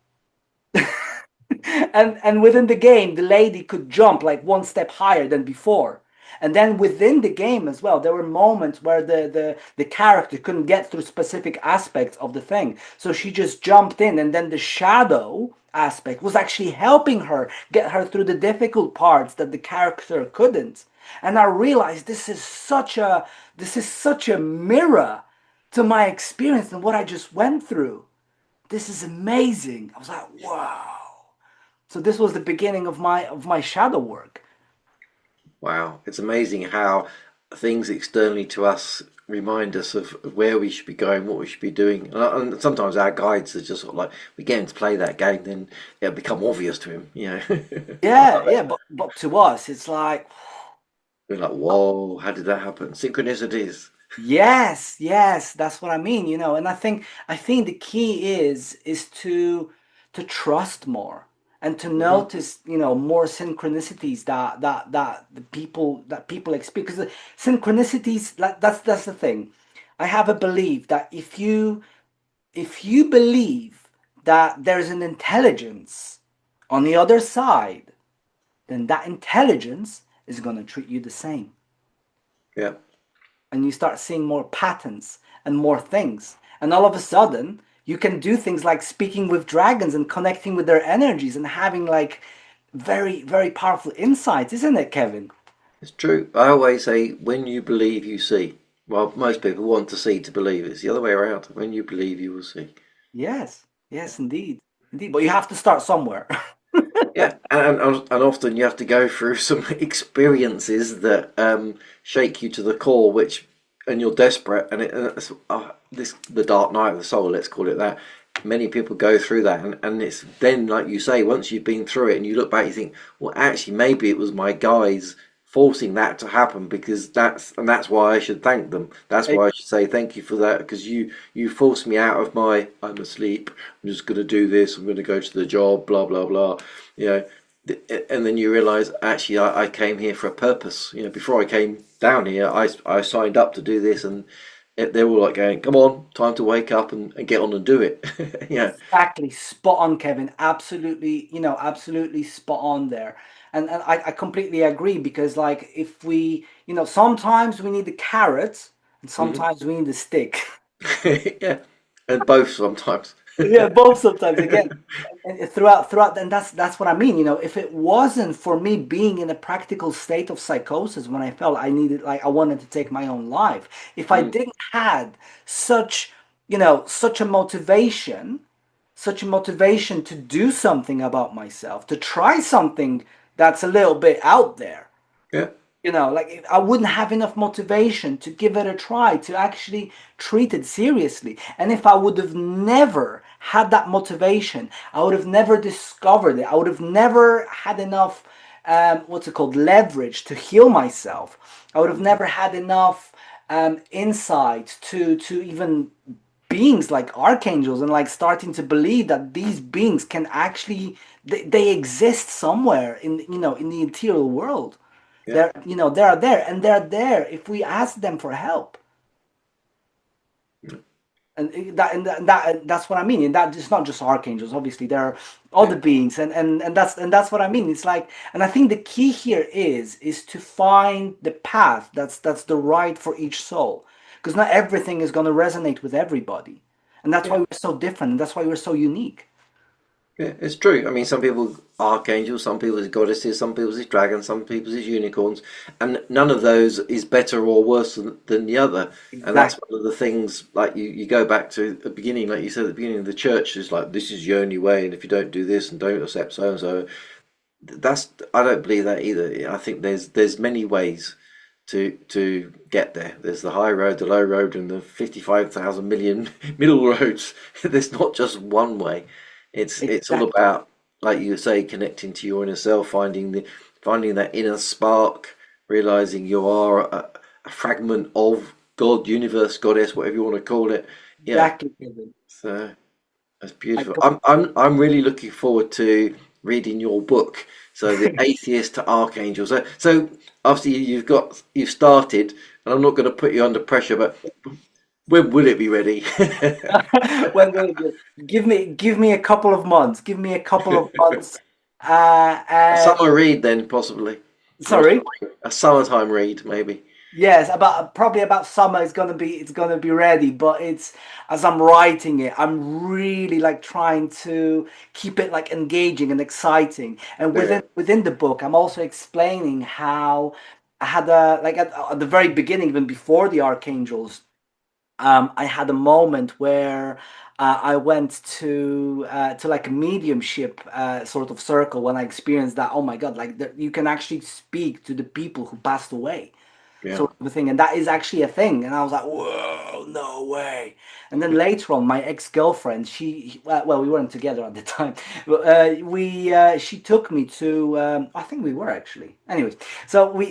And within the game, the lady could jump like one step higher than before. And then within the game as well, there were moments where the character couldn't get through specific aspects of the thing. So she just jumped in, and then the shadow aspect was actually helping her get her through the difficult parts that the character couldn't. And I realized this is such a mirror to my experience and what I just went through. This is amazing. I was like, wow. So this was the beginning of my shadow work. Wow. It's amazing how things externally to us remind us of where we should be going, what we should be doing. And sometimes our guides are just sort of like, we get him to play that game, then it'll become obvious to him. Yeah, yeah, but to us, it's like We're like, whoa, how did that happen? Synchronicities. Yes, yes, that's what I mean, and I think the key is to trust more and to Hmm. notice, more synchronicities that people experience. Because the synchronicities, that's the thing. I have a belief that if you believe that there's an intelligence on the other side, then that intelligence is going to treat you the same, Yeah. and you start seeing more patterns and more things. And all of a sudden, you can do things like speaking with dragons and connecting with their energies and having like very, very powerful insights, isn't it, Kevin? It's true. I always say, when you believe, you see. Well, most people want to see to believe. It's the other way around. When you believe, you will see. Yes, yes, indeed. Indeed. But you have to start somewhere. Yeah, and often you have to go through some experiences that shake you to the core, which and you're desperate, and it's, this the dark night of the soul. Let's call it that. Many people go through that, and it's then, like you say, once you've been through it and you look back, you think, well, actually, maybe it was my guides forcing that to happen, because that's why I should thank them. That's why I should say thank you for that, because you forced me out of my I'm asleep. I'm just going to do this. I'm going to go to the job. Blah blah blah. You know, and then you realize, actually, I came here for a purpose. Before I came down here, I signed up to do this, and they're all like going, come on, time to wake up and get on and do it. Yeah. Exactly, spot on, Kevin. Absolutely, absolutely spot on there. And I completely agree because, like, if we, sometimes we need the carrot and Hmm. sometimes we need the stick. Yeah, and both sometimes. Yeah, both sometimes again. And throughout, and that's what I mean. If it wasn't for me being in a practical state of psychosis when I felt I needed, like, I wanted to take my own life, if I Mm, didn't had such, such a motivation to do something about myself, to try something that's a little bit out there, yeah, like I wouldn't have enough motivation to give it a try, to actually treat it seriously. And if I would have never had that motivation, I would have never discovered it. I would have never had enough, what's it called, leverage to heal myself. I would have never had enough insight to even beings like archangels, and like starting to believe that these beings can actually they exist somewhere in the interior world. yeah. They're there, and they're there if we ask them for help. And that's what I mean. And that it's not just archangels. Obviously, there are Yeah. other beings, and that's what I mean. It's like, and I think the key here is to find the path that's the right for each soul, because not everything is going to resonate with everybody, and that's Yeah. why we're so different, and that's why we're so unique. Yeah, it's true. I mean, some people archangels, some people is goddesses, some people is dragons, some people is unicorns, and none of those is better or worse than the other. And that's Exactly. one of the things. Like you go back to the beginning, like you said at the beginning of the church, is like, this is your only way, and if you don't do this and don't accept so and so, that's I don't believe that either. I think there's many ways to get there. There's the high road, the low road, and the 55,000 million middle roads. There's not just one way. It's all Exactly. about, like you say, connecting to your inner self, finding that inner spark, realizing you are a fragment of God, universe, goddess, whatever you want to call it. Yeah. Exactly, Kevin. So that's I beautiful. com- I'm really looking forward to reading your book. So the Atheist to Archangel. So obviously you've started, and I'm not going to put you under pressure, but when will it be ready? give me a couple of months. Give me a couple of months. A And summer read, then possibly, or sorry. a summertime read, maybe. Yes, probably about summer it's gonna be ready, but it's as I'm writing it, I'm really like trying to keep it like engaging and exciting. And Yeah, within the book, I'm also explaining how I had a like at the very beginning, even before the archangels, I had a moment where I went to like a mediumship sort of circle when I experienced that. Oh my God, like you can actually speak to the people who passed away. Yeah. sort of a thing, and that is actually a thing. And I was like, whoa, no way. And then later on, my ex-girlfriend, well, we weren't together at the time, but she took me to, I think we were actually. Anyways,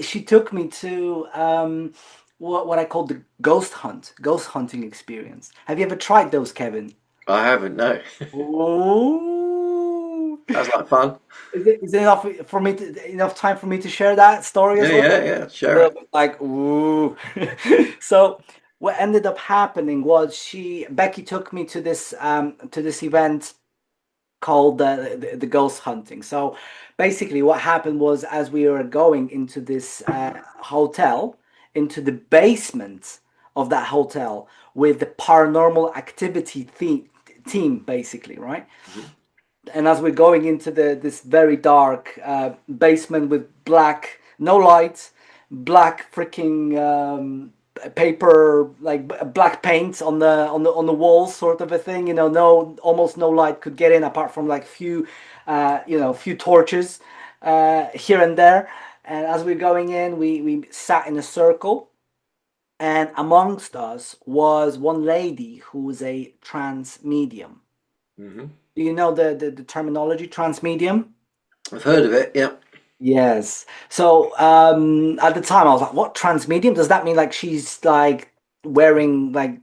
she took me to what I call the ghost hunting experience. Have you ever tried those, Kevin? I haven't, no. Oh, Sounds like fun. is it enough time for me to share that story Yeah, as well? yeah, yeah. A Share little it. bit like ooh. So what ended up happening was Becky took me to this event called the ghost hunting. So basically what happened was, as we were going into this hotel, into the basement of that hotel with the paranormal activity team, basically, right? Mhm. And as we're going into this very dark basement with black, no light, black freaking paper, like black paint on the walls, sort of a thing. No, almost no light could get in apart from like few torches here and there. And as we're going in, we sat in a circle, and amongst us was one lady who was a trance medium. Mhm. Do you know the terminology trans medium? I've heard of it. Yeah. Yes. So at the time I was like, what trans medium? Does that mean like she's like wearing like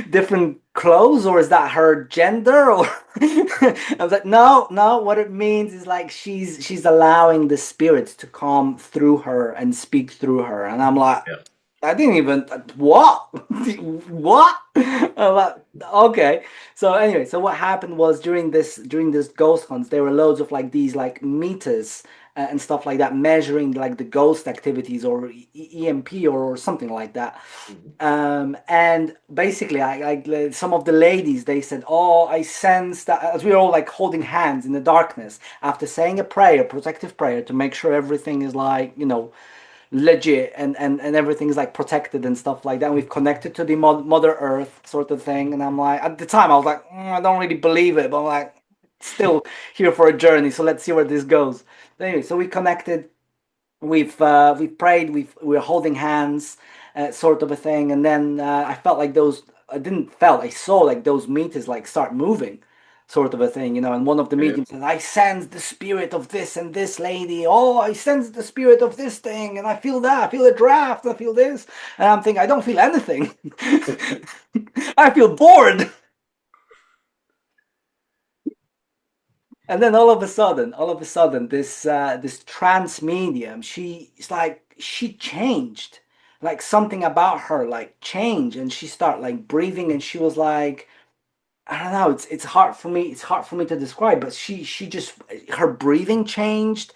different clothes, or is that her gender? Or I was like, no, no, what it means is like she's allowing the spirits to come through her and speak through her. And I'm like, Yeah. I didn't even what what? I'm like, okay. So anyway, so what happened was during this ghost hunts, there were loads of like these like meters and stuff like that, measuring like the ghost activities or EMP or something like that. Mhm. And basically, some of the ladies, they said, "Oh, I sense that," as we were all like holding hands in the darkness after saying a prayer, protective prayer, to make sure everything is like legit and everything's like protected and stuff like that. And we've connected to the Mother Earth sort of thing. And I'm like, at the time, I was like, I don't really believe it, but I'm like, still here for a journey. So let's see where this goes. Anyway, so we connected. We've prayed. We're holding hands, sort of a thing. And then I felt like those. I didn't felt. I saw like those meters like start moving, sort of a thing. And one of the Yeah. mediums said, "I sense the spirit of this and this lady. Oh, I sense the spirit of this thing, and I feel that. I feel a draft. I feel this." And I'm thinking, I don't feel anything. I feel bored. And then all of a sudden, this trans medium, she changed, like something about her like changed, and she started like breathing, and she was like, I don't know, it's hard for me to describe, but she just her breathing changed,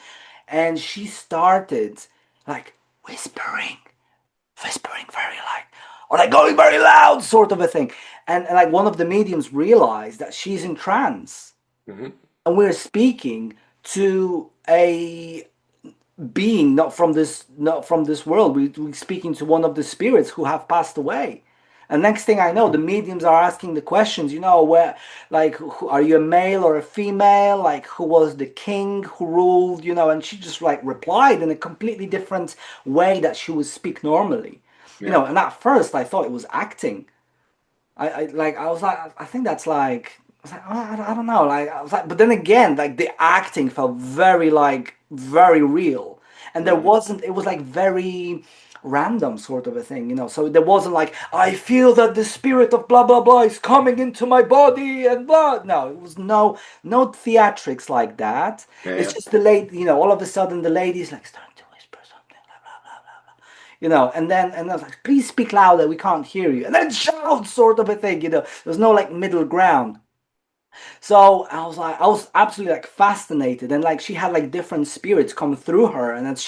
and she started like whispering, whispering very like, or like going very loud, sort of a thing, and like one of the mediums realized that she's in trance, Mhm. and we're speaking to a being not from this world. We're speaking to one of the spirits who have passed away. And next thing I know, the mediums are asking the questions, where, like, are you a male or a female? Like, who was the king who ruled? And she just like replied in a completely different way that she would speak normally. Yeah. And at first I thought it was acting. I was like, I think that's like, I was like, oh, I don't know, like, I was like, but then again, like the acting felt very like very real, and there Mhm. wasn't, it was like very random sort of a thing, so there wasn't like, I feel that the spirit of blah blah blah is coming into my body and blah. No, it was no theatrics like that. Yeah. It's Yeah. just the lady, all of a sudden the lady's like starting to whisper something, and then I was like, please speak louder, we can't hear you. And then shout, sort of a thing, There's no like middle ground. So I was absolutely like fascinated, and like she had like different spirits come through her, and as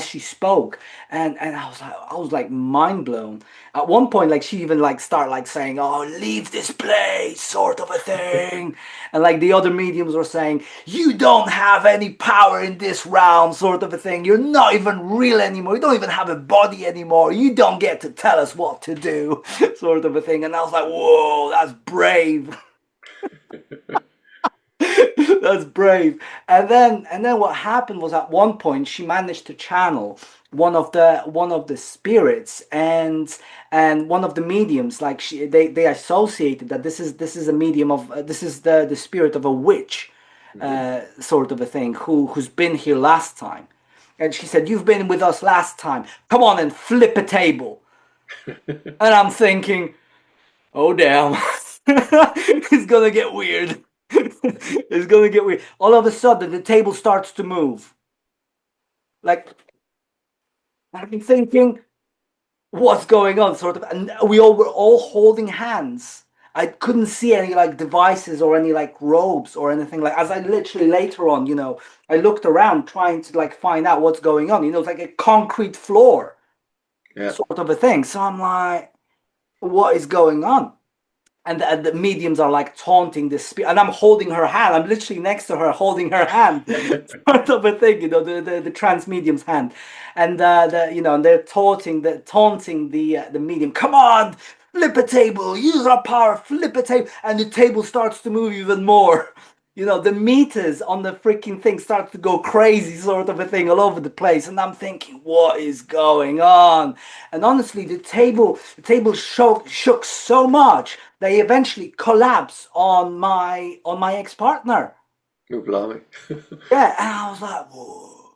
she spoke, and I was like mind blown. At one point, like she even like start like saying, "Oh, leave this place," sort of a thing, and like the other mediums were saying, "You don't have any power in this realm," sort of a thing. "You're not even real anymore. You don't even have a body anymore. You don't get to tell us what to do," sort of a thing. And I was like, "Whoa, that's brave." That's brave. And then what happened was at one point she managed to channel one of the spirits and one of the mediums. Like they associated that this is a medium of this is the spirit of a witch, Hmm. sort of a thing, who's been here last time. And she said, "You've been with us last time. Come on and flip a table." And I'm thinking, "Oh damn, it's gonna get weird." It's gonna get weird. All of a sudden, the table starts to move. Like I'm thinking, "What's going on?" Sort of, and we all were all holding hands. I couldn't see any like devices or any like robes or anything like. As I literally later on, I looked around trying to like find out what's going on. It's like a concrete floor, Yeah. sort of a thing. So I'm like, "What is going on?" And the mediums are like taunting the spirit, and I'm holding her hand. I'm literally next to her, holding her hand, sort of a thing, the trans medium's hand, and and they're taunting the medium. Come on, flip a table, use our power, flip a table, and the table starts to move even more. The meters on the freaking thing start to go crazy, sort of a thing, all over the place. And I'm thinking, what is going on? And honestly, the table shook so much they eventually collapsed on my ex-partner. Oh, blimey. Yeah, and I was like, whoa.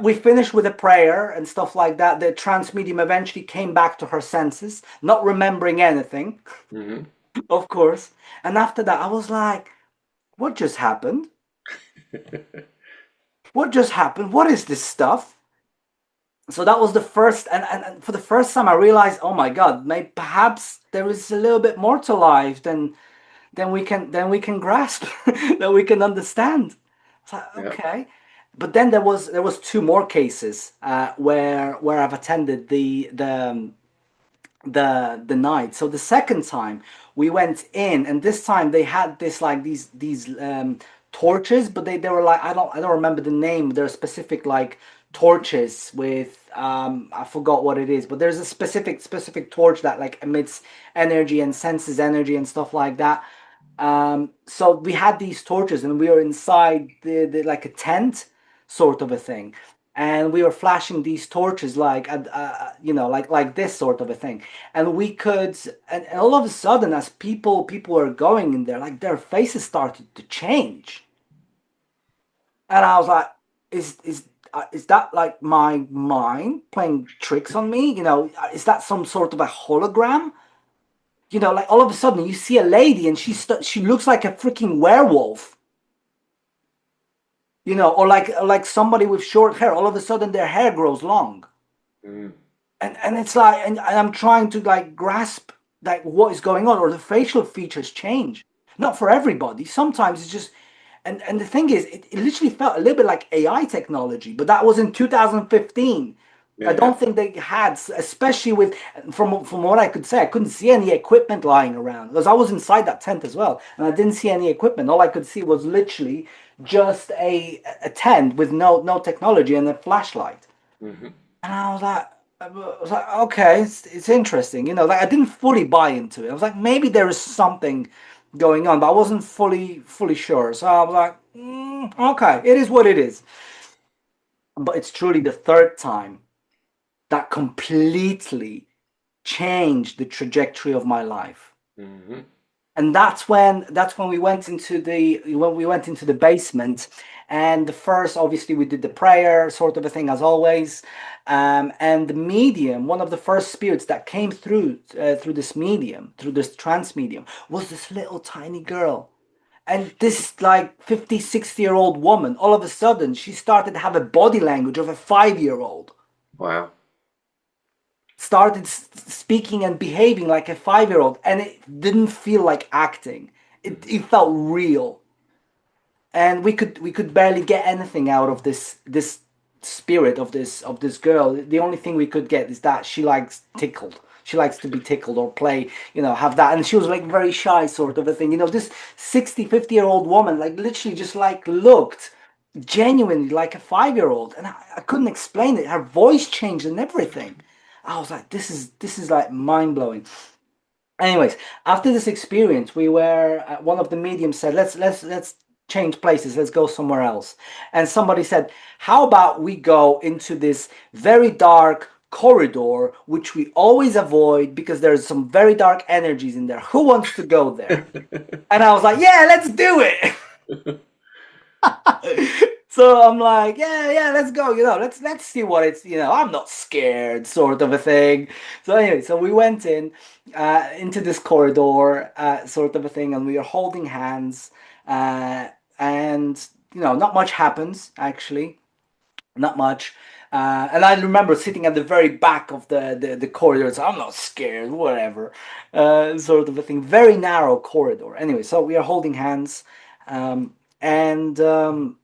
We finished with a prayer and stuff like that. The trans medium eventually came back to her senses, not remembering anything, Hmm. of course. And after that, I was like, what just happened? What just happened? What is this stuff? So that was the first, and for the first time, I realized, oh my God, maybe perhaps there is a little bit more to life than we can grasp, that we can understand. It's like, Yeah. okay. But then there was two more cases where I've attended the night. So the second time we went in, and this time they had this like these torches, but they were like I don't remember the name. There are specific like torches with I forgot what it is, but there's a specific torch that like emits energy and senses energy and stuff like that. So we had these torches and we were inside the like a tent sort of a thing, and we were flashing these torches like like this sort of a thing, and we could, and all of a sudden as people were going in there, like their faces started to change, and I was like, is that like my mind playing tricks on me? Is that some sort of a hologram? Like all of a sudden you see a lady and she looks like a freaking werewolf, or like somebody with short hair. All of a sudden their hair grows long, Mm. and it's like, and I'm trying to like grasp like what is going on, or the facial features change. Not for everybody. Sometimes it's just, and the thing is, it literally felt a little bit like AI technology, but that was in 2015. I Yeah, yeah. don't think they had, especially with, from what I could say, I couldn't see any equipment lying around because I was inside that tent as well, and I didn't see any equipment. All I could see was literally just a tent with no technology and a flashlight. Hmm. And I was like, okay, it's interesting. Like I didn't fully buy into it. I was like, maybe there is something going on, but I wasn't fully sure. So I was like, okay, it is what it is. But it's truly the third time that completely changed the trajectory of my life. Hmm. And that's when we went into the basement, and the first, obviously, we did the prayer sort of a thing as always, and the medium, one of the first spirits that came through this trance medium, was this little tiny girl. And this like 50, 60-year-old woman, all of a sudden she started to have a body language of a 5-year-old, Wow. started speaking and behaving like a 5-year-old, and it didn't feel like acting. It felt real, and we could barely get anything out of this spirit of this girl. The only thing we could get is that she likes tickled. She likes to be tickled or play, have that. And she was like very shy sort of a thing. This 60, 50-year-old woman, like literally just like looked genuinely like a 5-year-old. And I couldn't explain it. Her voice changed and everything. I was like, this is like mind blowing. Anyways, after this experience, we were one of the mediums said, let's change places. Let's go somewhere else. And somebody said, how about we go into this very dark corridor, which we always avoid because there's some very dark energies in there. Who wants to go there? And I was like, yeah, let's do it. So I'm like, yeah, let's go. Let's see what it's. I'm not scared, sort of a thing. So anyway, so we went into this corridor, sort of a thing, and we are holding hands, and not much happens actually, not much. And I remember sitting at the very back of the corridor. So I'm not scared, whatever, sort of a thing. Very narrow corridor. Anyway, so we are holding hands, and.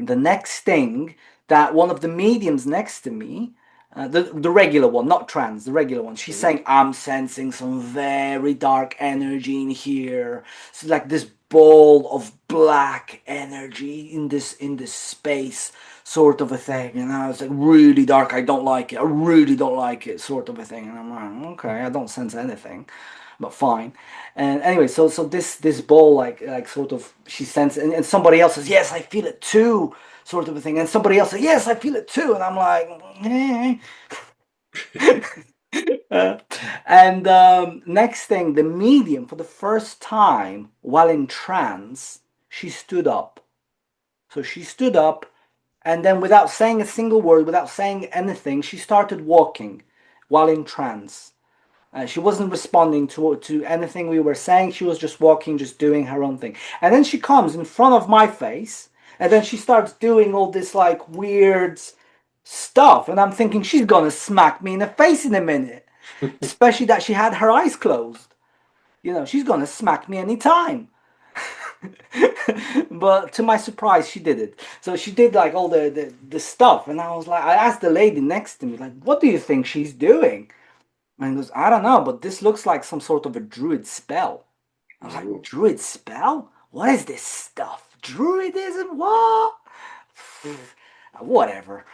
The next thing that one of the mediums next to me, the regular one, not trans, the regular one, she's saying, I'm sensing some very dark energy in here. It's like this ball of black energy in this space, sort of a thing. And I was like, really dark, I don't like it. I really don't like it, sort of a thing. And I'm like, okay, I don't sense anything, but fine. And anyway, so this ball like sort of she sensed, and somebody else says, yes, I feel it too, sort of a thing. And somebody else says, yes, I feel it too. And I'm like, eh. Uh, and next thing, the medium, for the first time while in trance, she stood up. So she stood up, and then without saying a single word, without saying anything, she started walking while in trance. She wasn't responding to anything we were saying. She was just walking, just doing her own thing. And then she comes in front of my face, and then she starts doing all this like weird stuff. And I'm thinking she's gonna smack me in the face in a minute. Especially that she had her eyes closed. She's gonna smack me anytime. But to my surprise, she did it. So she did like all the stuff, and I was like, I asked the lady next to me, like, what do you think she's doing? And he goes, I don't know, but this looks like some sort of a druid spell. I was like, druid spell? What is this stuff? Druidism? What? Whatever.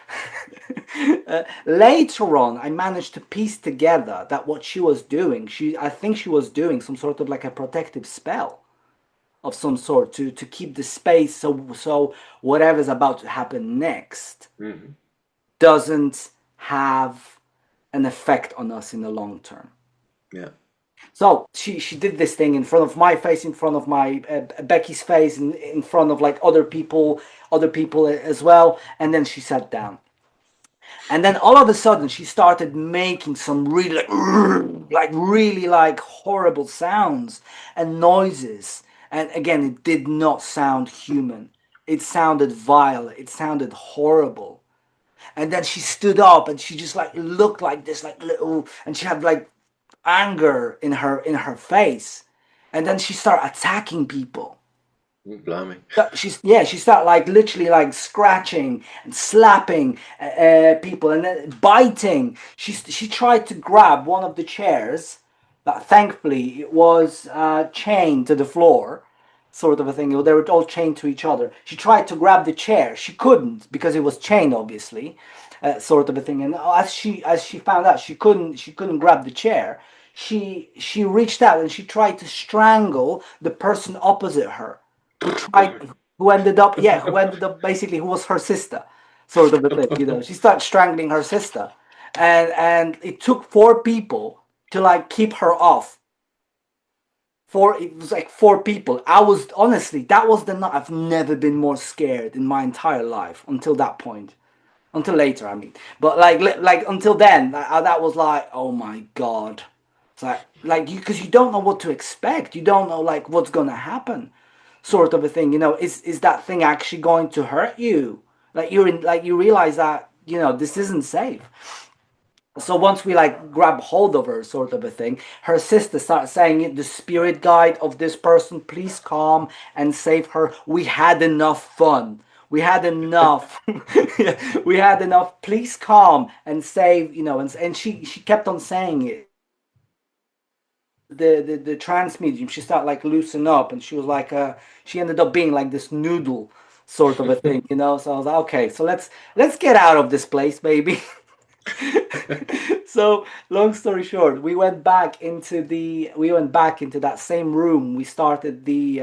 Later on, I managed to piece together that what she was doing, I think she was doing some sort of like a protective spell of some sort to keep the space so whatever's about to happen next doesn't have an effect on us in the long term. Yeah. So she did this thing in front of my face, in front of my Becky's face, in front of like other people as well, and then she sat down. And then all of a sudden she started making some really like really like horrible sounds and noises. And again, it did not sound human. It sounded vile. It sounded horrible. And then she stood up and she just like looked like this, like little, and she had like anger in her face. And then she started attacking people. Blimey. She started like literally like scratching and slapping people and then biting. She tried to grab one of the chairs, but thankfully it was chained to the floor, sort of a thing. They were all chained to each other. She tried to grab the chair. She couldn't because it was chained, obviously, sort of a thing. And as she found out she couldn't grab the chair. She reached out and she tried to strangle the person opposite her who ended up basically who was her sister, sort of a thing. She started strangling her sister, and it took four people to like keep her off. It was like four people. I was honestly, that was the night I've never been more scared in my entire life until that point. Until later, I mean. But like until then, that was like, oh my god. It's like you, because you don't know what to expect. You don't know like what's gonna happen, sort of a thing. Is that thing actually going to hurt you? Like you realize that this isn't safe. So once we like grab hold of her, sort of a thing, her sister starts saying, the spirit guide of this person, please come and save her. We had enough fun. We had enough. We had enough. Please come and save, and she kept on saying it. The trans medium, she started like loosen up, and she was like she ended up being like this noodle, sort of a thing. So I was like, okay, so let's get out of this place, baby. So long story short, we went back into that same room. We started the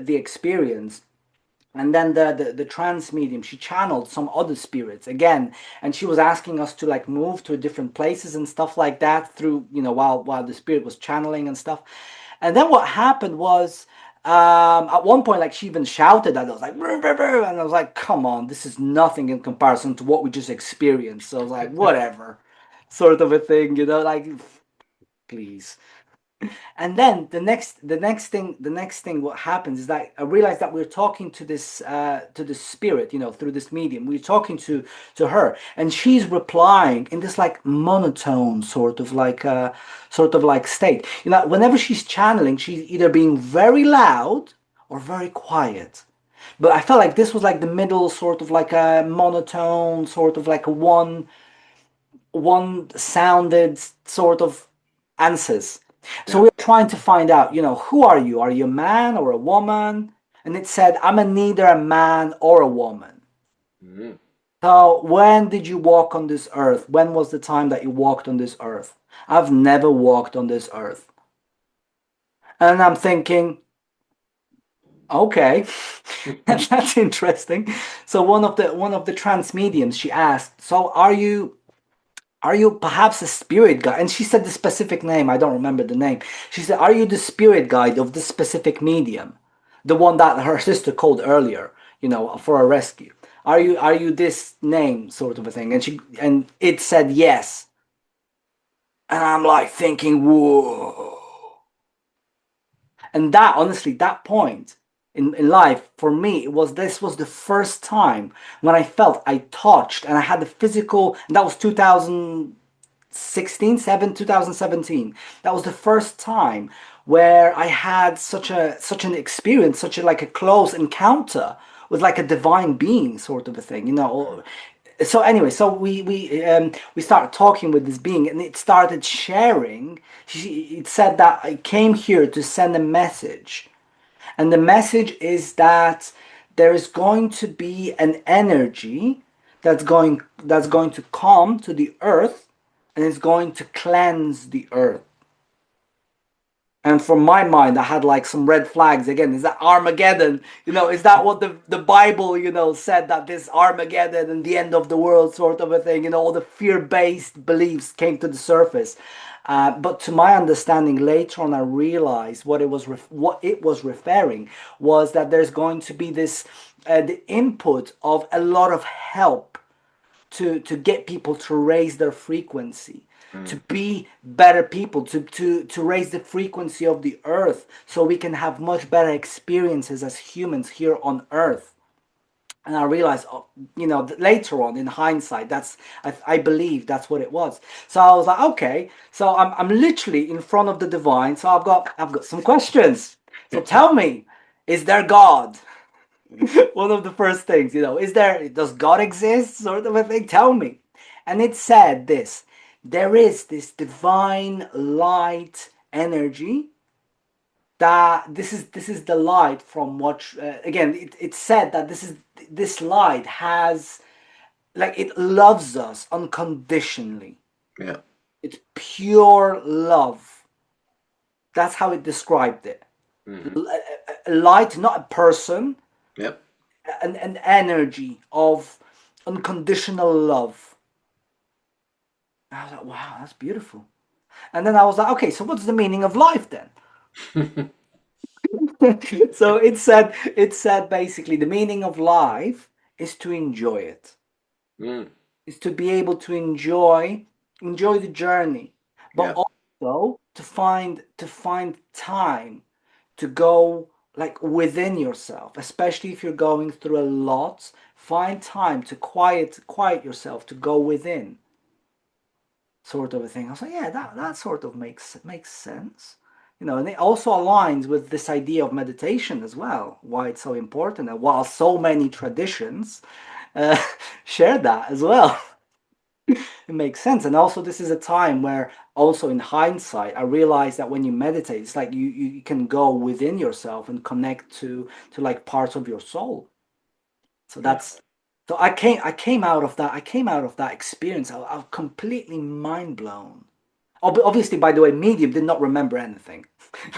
experience. And then the trance medium, she channeled some other spirits again, and she was asking us to like move to different places and stuff like that through, while the spirit was channeling and stuff. And then what happened was, at one point, like she even shouted at us, like, "Brr, brr, brr," and I was like, "Come on, this is nothing in comparison to what we just experienced." So I was like, "Whatever," sort of a thing, like, please. And then the next thing what happens is that I realized that we're talking to this spirit, through this medium. We're talking to her, and she's replying in this like monotone sort of like state. Whenever she's channeling, she's either being very loud or very quiet. But I felt like this was like the middle, sort of like a monotone, sort of like a one sounded sort of answers. So Yeah. we were trying to find out, who are you? Are you a man or a woman? And it said, I'm a neither a man or a woman. Mm. So when did you walk on this earth? When was the time that you walked on this earth? I've never walked on this earth. And I'm thinking, okay, that's interesting. So one of the trans mediums, she asked, so are you perhaps a spirit guide? And she said the specific name. I don't remember the name. She said, are you the spirit guide of this specific medium? The one that her sister called earlier, for a rescue. Are you this name, sort of a thing? And it said yes. And I'm like thinking, whoa. And that, honestly, that point in life for me, this was the first time when I felt I touched and I had the physical, and that was 2017. That was the first time where I had such an experience, such a like a close encounter with like a divine being, sort of a thing, so anyway, so we started talking with this being, and it started sharing. It said that I came here to send a message, and the message is that there is going to be an energy that's going to come to the earth, and it's going to cleanse the earth. And from my mind, I had like some red flags again. Is that Armageddon? Is that what the Bible, said, that this Armageddon and the end of the world, sort of a thing? All the fear-based beliefs came to the surface. But to my understanding, later on, I realized what it was referring was that there's going to be this the input of a lot of help to get people to raise their frequency, to Mm. be better people, to raise the frequency of the earth, so we can have much better experiences as humans here on earth. And I realized, later on in hindsight, I believe that's what it was. So I was like, okay, so I'm literally in front of the divine. So I've got some questions. So tell me, is there God? One of the first things, does God exist, sort of a thing? Tell me. And it said this: there is this divine light energy, that this is the light from what, again, it said that this light has, like, it loves us unconditionally. Yeah. It's pure love. That's how it described it. Hmm. A light, not a person, Yep. an energy of unconditional love. I was like, wow, that's beautiful. And then I was like, okay, so what's the meaning of life then? So it said basically the meaning of life is to enjoy it. Mm. Is to be able to enjoy the journey, but Yeah. also to find time to go like within yourself, especially if you're going through a lot. Find time to quiet yourself, to go within, sort of a thing. I was like, yeah, that sort of makes sense. And it also aligns with this idea of meditation as well, why it's so important, and while so many traditions uh, share that as well. It makes sense. And also, this is a time where, also in hindsight, I realized that when you meditate, it's like you can go within yourself and connect to like parts of your soul. So Yeah. So I came out of that experience. I was completely mind blown. Obviously, by the way, medium did not remember anything.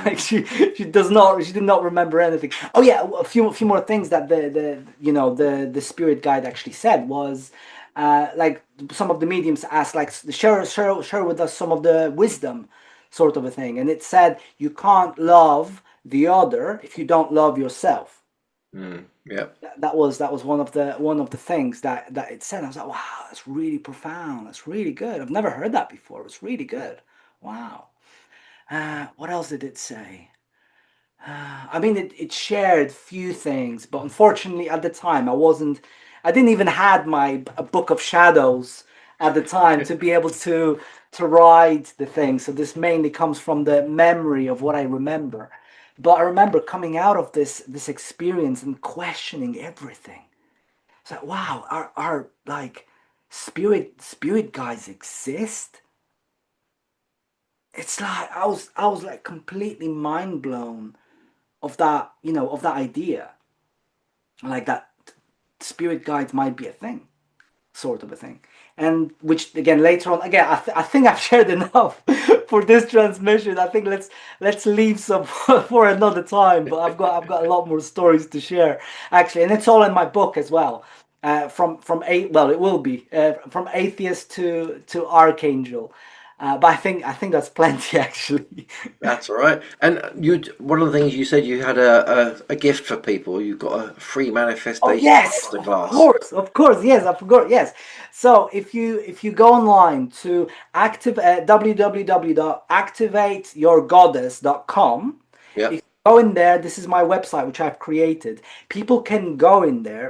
Like Mm. she did not remember anything. Oh yeah, a few more things that the spirit guide actually said was, like some of the mediums asked, like, share with us some of the wisdom, sort of a thing, and it said you can't love the other if you don't love yourself. Mm. Yep. That was one of the things that it said. I was like, wow, that's really profound. That's really good. I've never heard that before. It's really good. Wow. What else did it say? I mean, it shared few things, but unfortunately, at the time, I didn't even had my a book of shadows at the time to be able to write the thing. So this mainly comes from the memory of what I remember. But I remember coming out of this experience and questioning everything. It's like, wow, are like spirit guides exist? It's like I was like completely mind blown of that idea, like that spirit guides might be a thing, sort of a thing. And which again later on, again, I think I've shared enough for this transmission. I think let's leave some for another time. But I've got a lot more stories to share, actually, and it's all in my book as well. From it will be from atheist to archangel, but I think that's plenty actually. That's all right. And one of the things you said, you had a gift for people. You've got a free Oh manifestation yes, masterclass. of course, yes, I forgot, yes. So if you go online to www.activateyourgoddess.com, if Yep. you go in there, this is my website which I've created. People can go in there,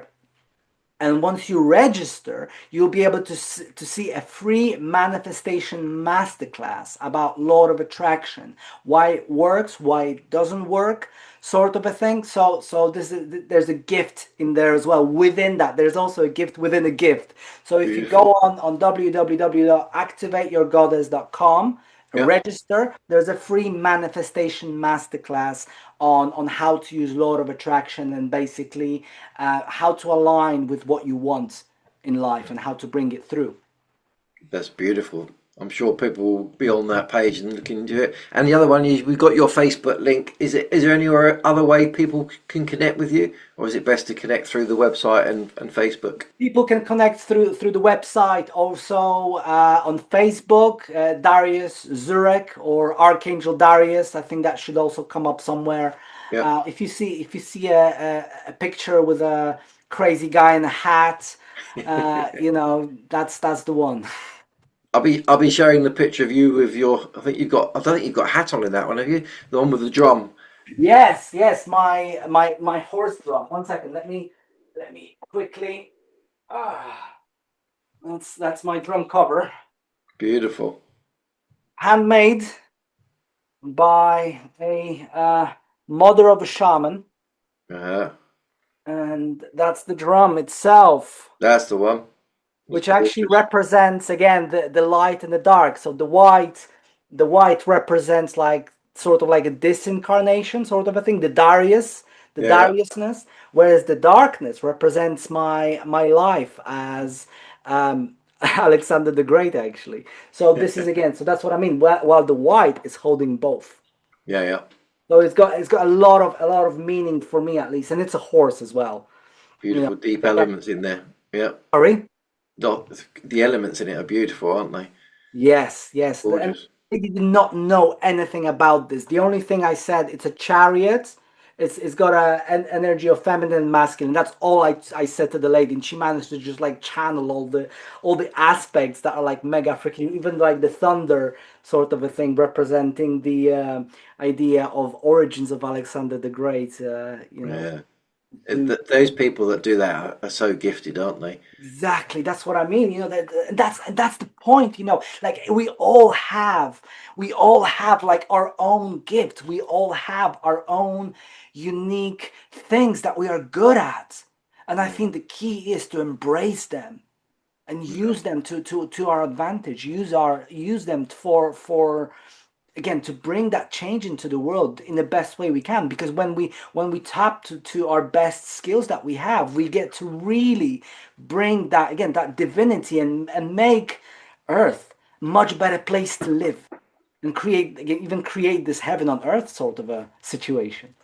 and once you register, you'll be able to see a free manifestation masterclass about law of attraction, why it works, why it doesn't work, sort of a thing. So there's a gift in there as well. Within that, there's also a gift within a gift. So if you go Beautiful. on www.activateyourgoddess.com, Yep. register, there's a free manifestation masterclass on how to use law of attraction, and basically how to align with what you want in life and how to bring it through. That's beautiful. I'm sure people will be on that page and look into it. And the other one is we've got your Facebook link. Is there any other way people can connect with you, or is it best to connect through the website and Facebook? People can connect through the website, also on Facebook, Darius Zurek or Archangel Darius. I think that should also come up somewhere. Yep. If you see a picture with a crazy guy in a hat, that's the one. I'll be sharing the picture of you with your. I don't think you've got a hat on in that one, have you? The one with the drum. Yes, yes, my horse drum. One second, let me quickly. Ah, that's my drum cover, Beautiful. handmade by a mother of a shaman, Uh-huh. and that's the drum itself, That's the one. It's which actually gorgeous. represents again the light and the dark. So the white represents like sort of like a disincarnation sort of a thing, the Yeah, yeah. Dariusness, whereas the darkness represents my life as Alexander the Great actually. So this is again, so that's what I mean. While the white is holding both. Yeah, yeah. So it's got a lot of meaning for me at least, and it's a horse as well. You know, Beautiful deep again, elements in there. Yeah. sorry. The elements in it are beautiful, aren't they? Yes, yes. And Gorgeous. I did not know anything about this. The only thing I said, it's a chariot. It's got an energy of feminine and masculine. That's all I said to the lady, and she managed to just like channel all the aspects that are like mega freaking, even like the thunder sort of a thing, representing the idea of origins of Alexander the Great. Yeah. To Those people that do that are so gifted, aren't they? Exactly, that's what I mean. That's the point. Like we all have like our own gift. We all have our own unique things that we are good at, and I Mm. think the key is to embrace them and Yeah. use them to our advantage. Use them for again, to bring that change into the world in the best way we can. Because when we tap to our best skills that we have, we get to really bring that, again, that divinity, and make Earth a much better place to live, and create, again, even create this heaven on earth sort of a situation.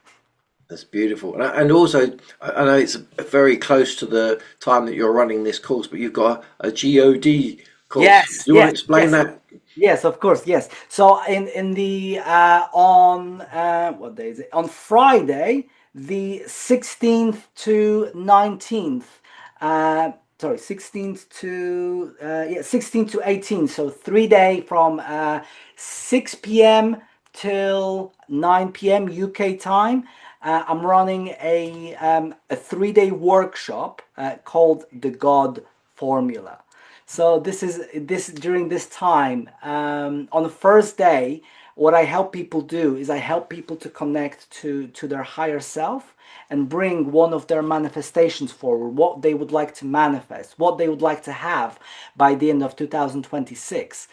That's beautiful. And also, I know it's very close to the time that you're running this course, but you've got a God course. Do Yes, you want to yes, explain yes. that? Yes, of course, yes. So in the on what day is it? On Friday, the 16th to 19th. Uh, sorry, 16th to 16th to 18th. So 3 day from 6 p.m. till 9 p.m. UK time. I'm running a 3 day workshop called the God Formula. So this during this time, on the first day, what I help people do is I help people to connect to their higher self, and bring one of their manifestations forward, what they would like to manifest, what they would like to have by the end of 2026.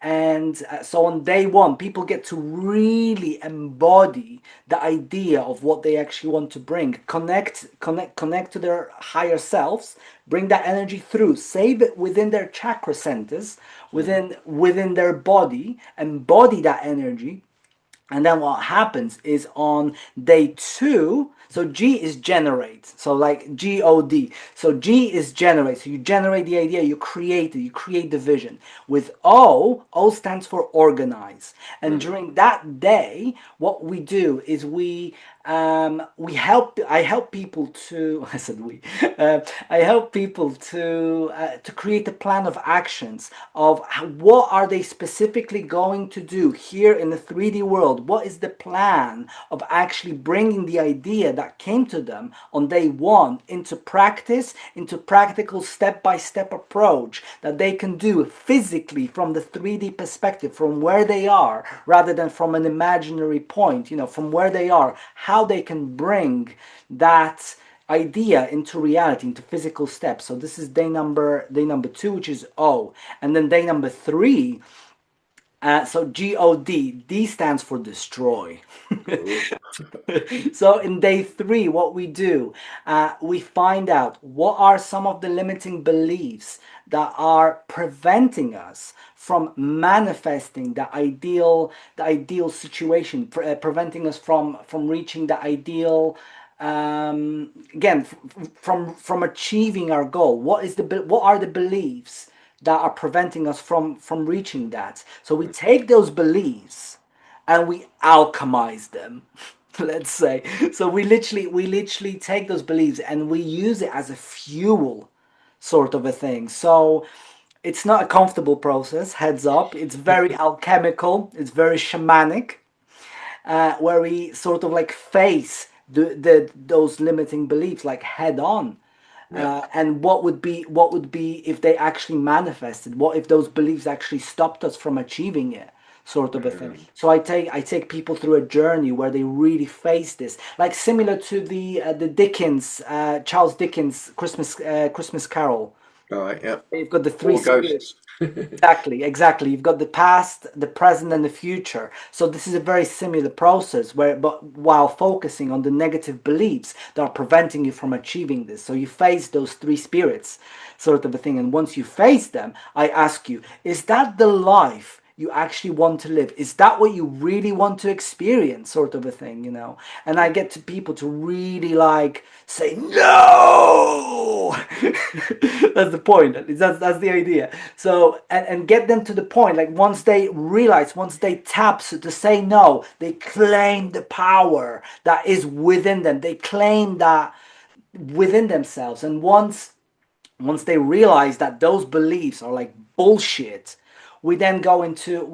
And so on day one, people get to really embody the idea of what they actually want to bring, connect to their higher selves, bring that energy through, save it within their chakra centers, within their body, embody that energy. And then what happens is on day two, so G is generate. So like G-O-D. So G is generate. So you generate the idea, you create it, you create the vision. With O, O stands for organize. And during that day, what we do is I help people to, I said we, I help people to create a plan of actions of what are they specifically going to do here in the 3D world. What is the plan of actually bringing the idea that came to them on day one into practice, into practical step-by-step approach that they can do physically from the 3D perspective, from where they are, rather than from an imaginary point, from where they are, how they can bring that idea into reality, into physical steps. So this is day number two, which is O. And then day number three, so G-O-D, D stands for destroy. So in day three, what we do, we find out what are some of the limiting beliefs that are preventing us from manifesting the ideal situation, preventing us from reaching the ideal, again, from achieving our goal. What are the beliefs that are preventing us from reaching that? So we take those beliefs and we alchemize them. Let's say, so we literally take those beliefs and we use it as a fuel, sort of a thing. So it's not a comfortable process, heads up. It's very alchemical, it's very shamanic, where we sort of like face those limiting beliefs like head on. Yeah. And what would be if they actually manifested? What if those beliefs actually stopped us from achieving it? Sort of a thing. So I take people through a journey where they really face this, like similar to the Dickens, Charles Dickens Christmas Carol. All right. Yeah. You've got the three Four spirits. ghosts. Exactly. You've got the past, the present, and the future. So this is a very similar process, but while focusing on the negative beliefs that are preventing you from achieving this. So you face those three spirits, sort of a thing. And once you face them, I ask you, is that the life you actually want to live? Is that what you really want to experience, sort of a thing? And I get to people to really like say no. That's the point. That's the idea. So and get them to the point, like once they realize, once they tap to say no, they claim the power that is within them. They claim that within themselves. And once they realize that those beliefs are like bullshit, we then go into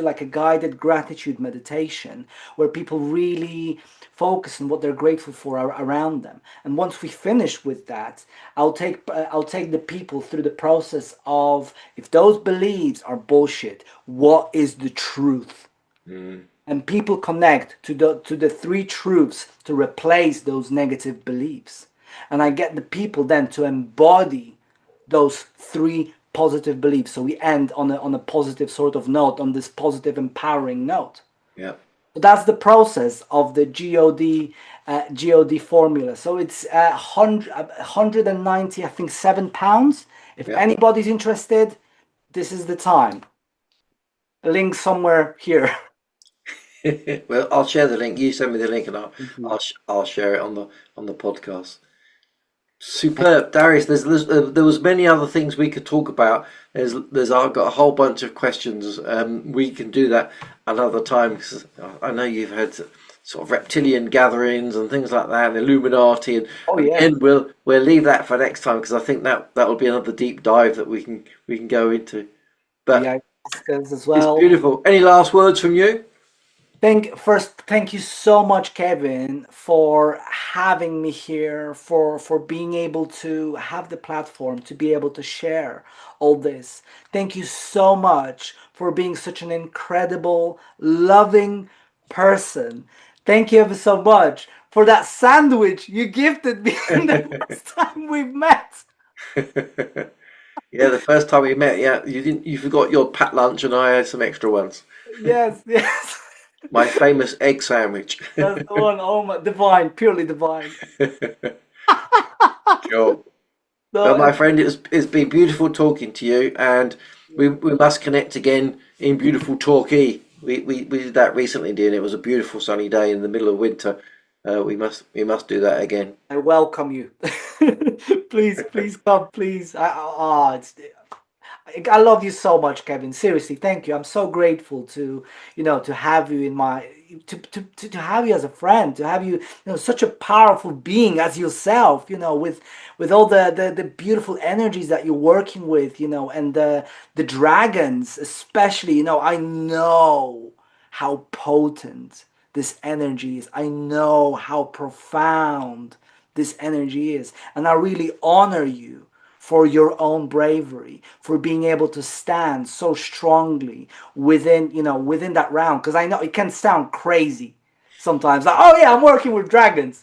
like a guided gratitude meditation where people really focus on what they're grateful for around them. And once we finish with that, I'll take the people through the process of, if those beliefs are bullshit, what is the truth? And people connect to the three truths to replace those negative beliefs. And I get the people then to embody those three positive beliefs. So we end on a positive sort of note, on this positive empowering note. Yeah. So that's the process of the God formula. So it's 190, I think, £7. If Yeah. anybody's interested, this is the time. Link somewhere here. Well, I'll share the link. You send me the link, and Thank you. I'll share it on the podcast. Superb, Darius. There was many other things we could talk about. I've got a whole bunch of questions. We can do that another time because I know you've had sort of reptilian gatherings and things like that, and Illuminati, and Oh yeah, again we'll leave that for next time because I think that will be another deep dive that we can go into. the But ayahuascas as it's well. beautiful. Any last words from you? Thank you so much, Kevin, for having me here, for being able to have the platform to be able to share all this. Thank you so much for being such an incredible, loving person. Thank you ever so much for that sandwich you gifted me the first time we've met. Yeah, the first time we met, yeah, you forgot your packed lunch, and I had some extra ones. Yes, yes. My famous egg sandwich. That's the one. Oh my, divine, purely divine. Sure. No, Well, my friend, it's been beautiful talking to you, and we must connect again in beautiful Torquay. We did that recently, dear, and it was a beautiful sunny day in the middle of winter. We must do that again. I welcome you. Please, please come, please. I love you so much, Kevin. Seriously, thank you. I'm so grateful to have you in my to have you as a friend, to have you such a powerful being as yourself, with all the beautiful energies that you're working with, and the dragons, especially, I know how potent this energy is. I know how profound this energy is. And I really honor you for your own bravery, for being able to stand so strongly within that realm. Because I know it can sound crazy sometimes. Like, oh yeah, I'm working with dragons.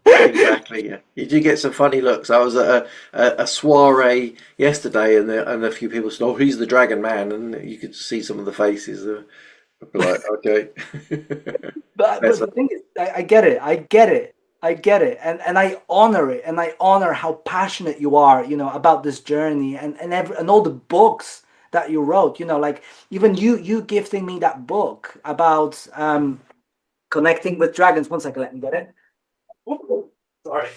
Exactly. Yeah, you do get some funny looks. I was at a soiree yesterday, and a few people said, "Oh, he's the Dragon Man," and you could see some of the faces. I'd be like, okay. But That's the thing is, I get it. I get it. I get it, and I honor it, and I honor how passionate you are, about this journey, and all the books that you wrote. Like even you gifting me that book about connecting with dragons. One second, let me get it. Ooh, sorry.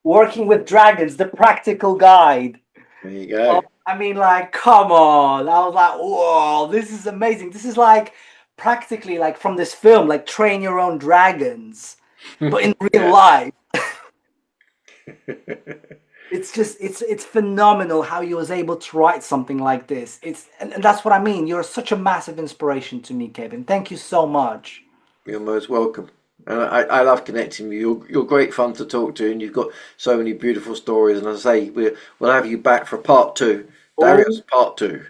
Working with Dragons, the practical guide. there you Oh, go. I mean, like, come on. I was like, whoa, this is amazing. This is like practically like from this film, like Train Your Own Dragons, but in real Yeah. life. It's just it's phenomenal how you was able to write something like this. And that's what I mean. You're such a massive inspiration to me, Kevin. Thank you so much. You're most welcome. And I love connecting with you. You're great fun to talk to, and you've got so many beautiful stories. And as I say, we'll have you back for part two. Darius, Oh, part two.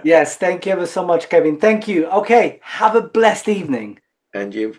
yes, thank you ever so much, Kevin. Thank you. Okay, have a blessed evening. And you.